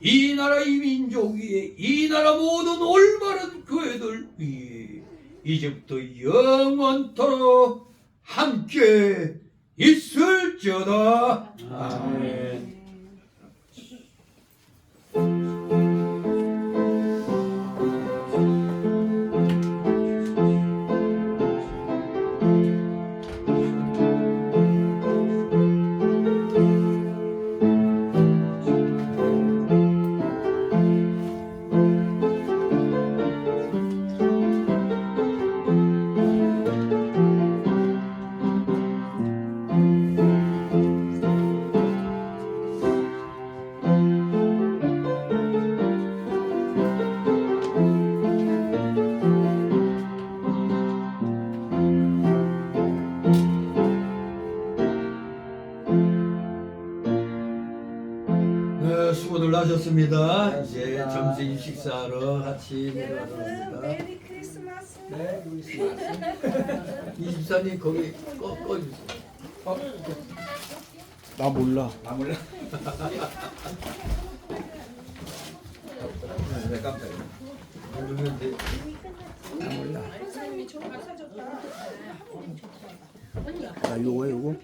이 나라 이 민족 위에 이 나라 모든 올바른 교회들 위에 이제부터 영원토록 함께 있을지어다. 아멘. 네, 수고들 하셨습니다. 이제 점심 식사하러 같이 여러분 내려가도록 합니다. 메리 크리스마스. 이집사님 거기 꺼주세요. 나 몰라. 네, 깜짝이야. 모르면 돼. 선생님이 좀 가사줬다. 나 요거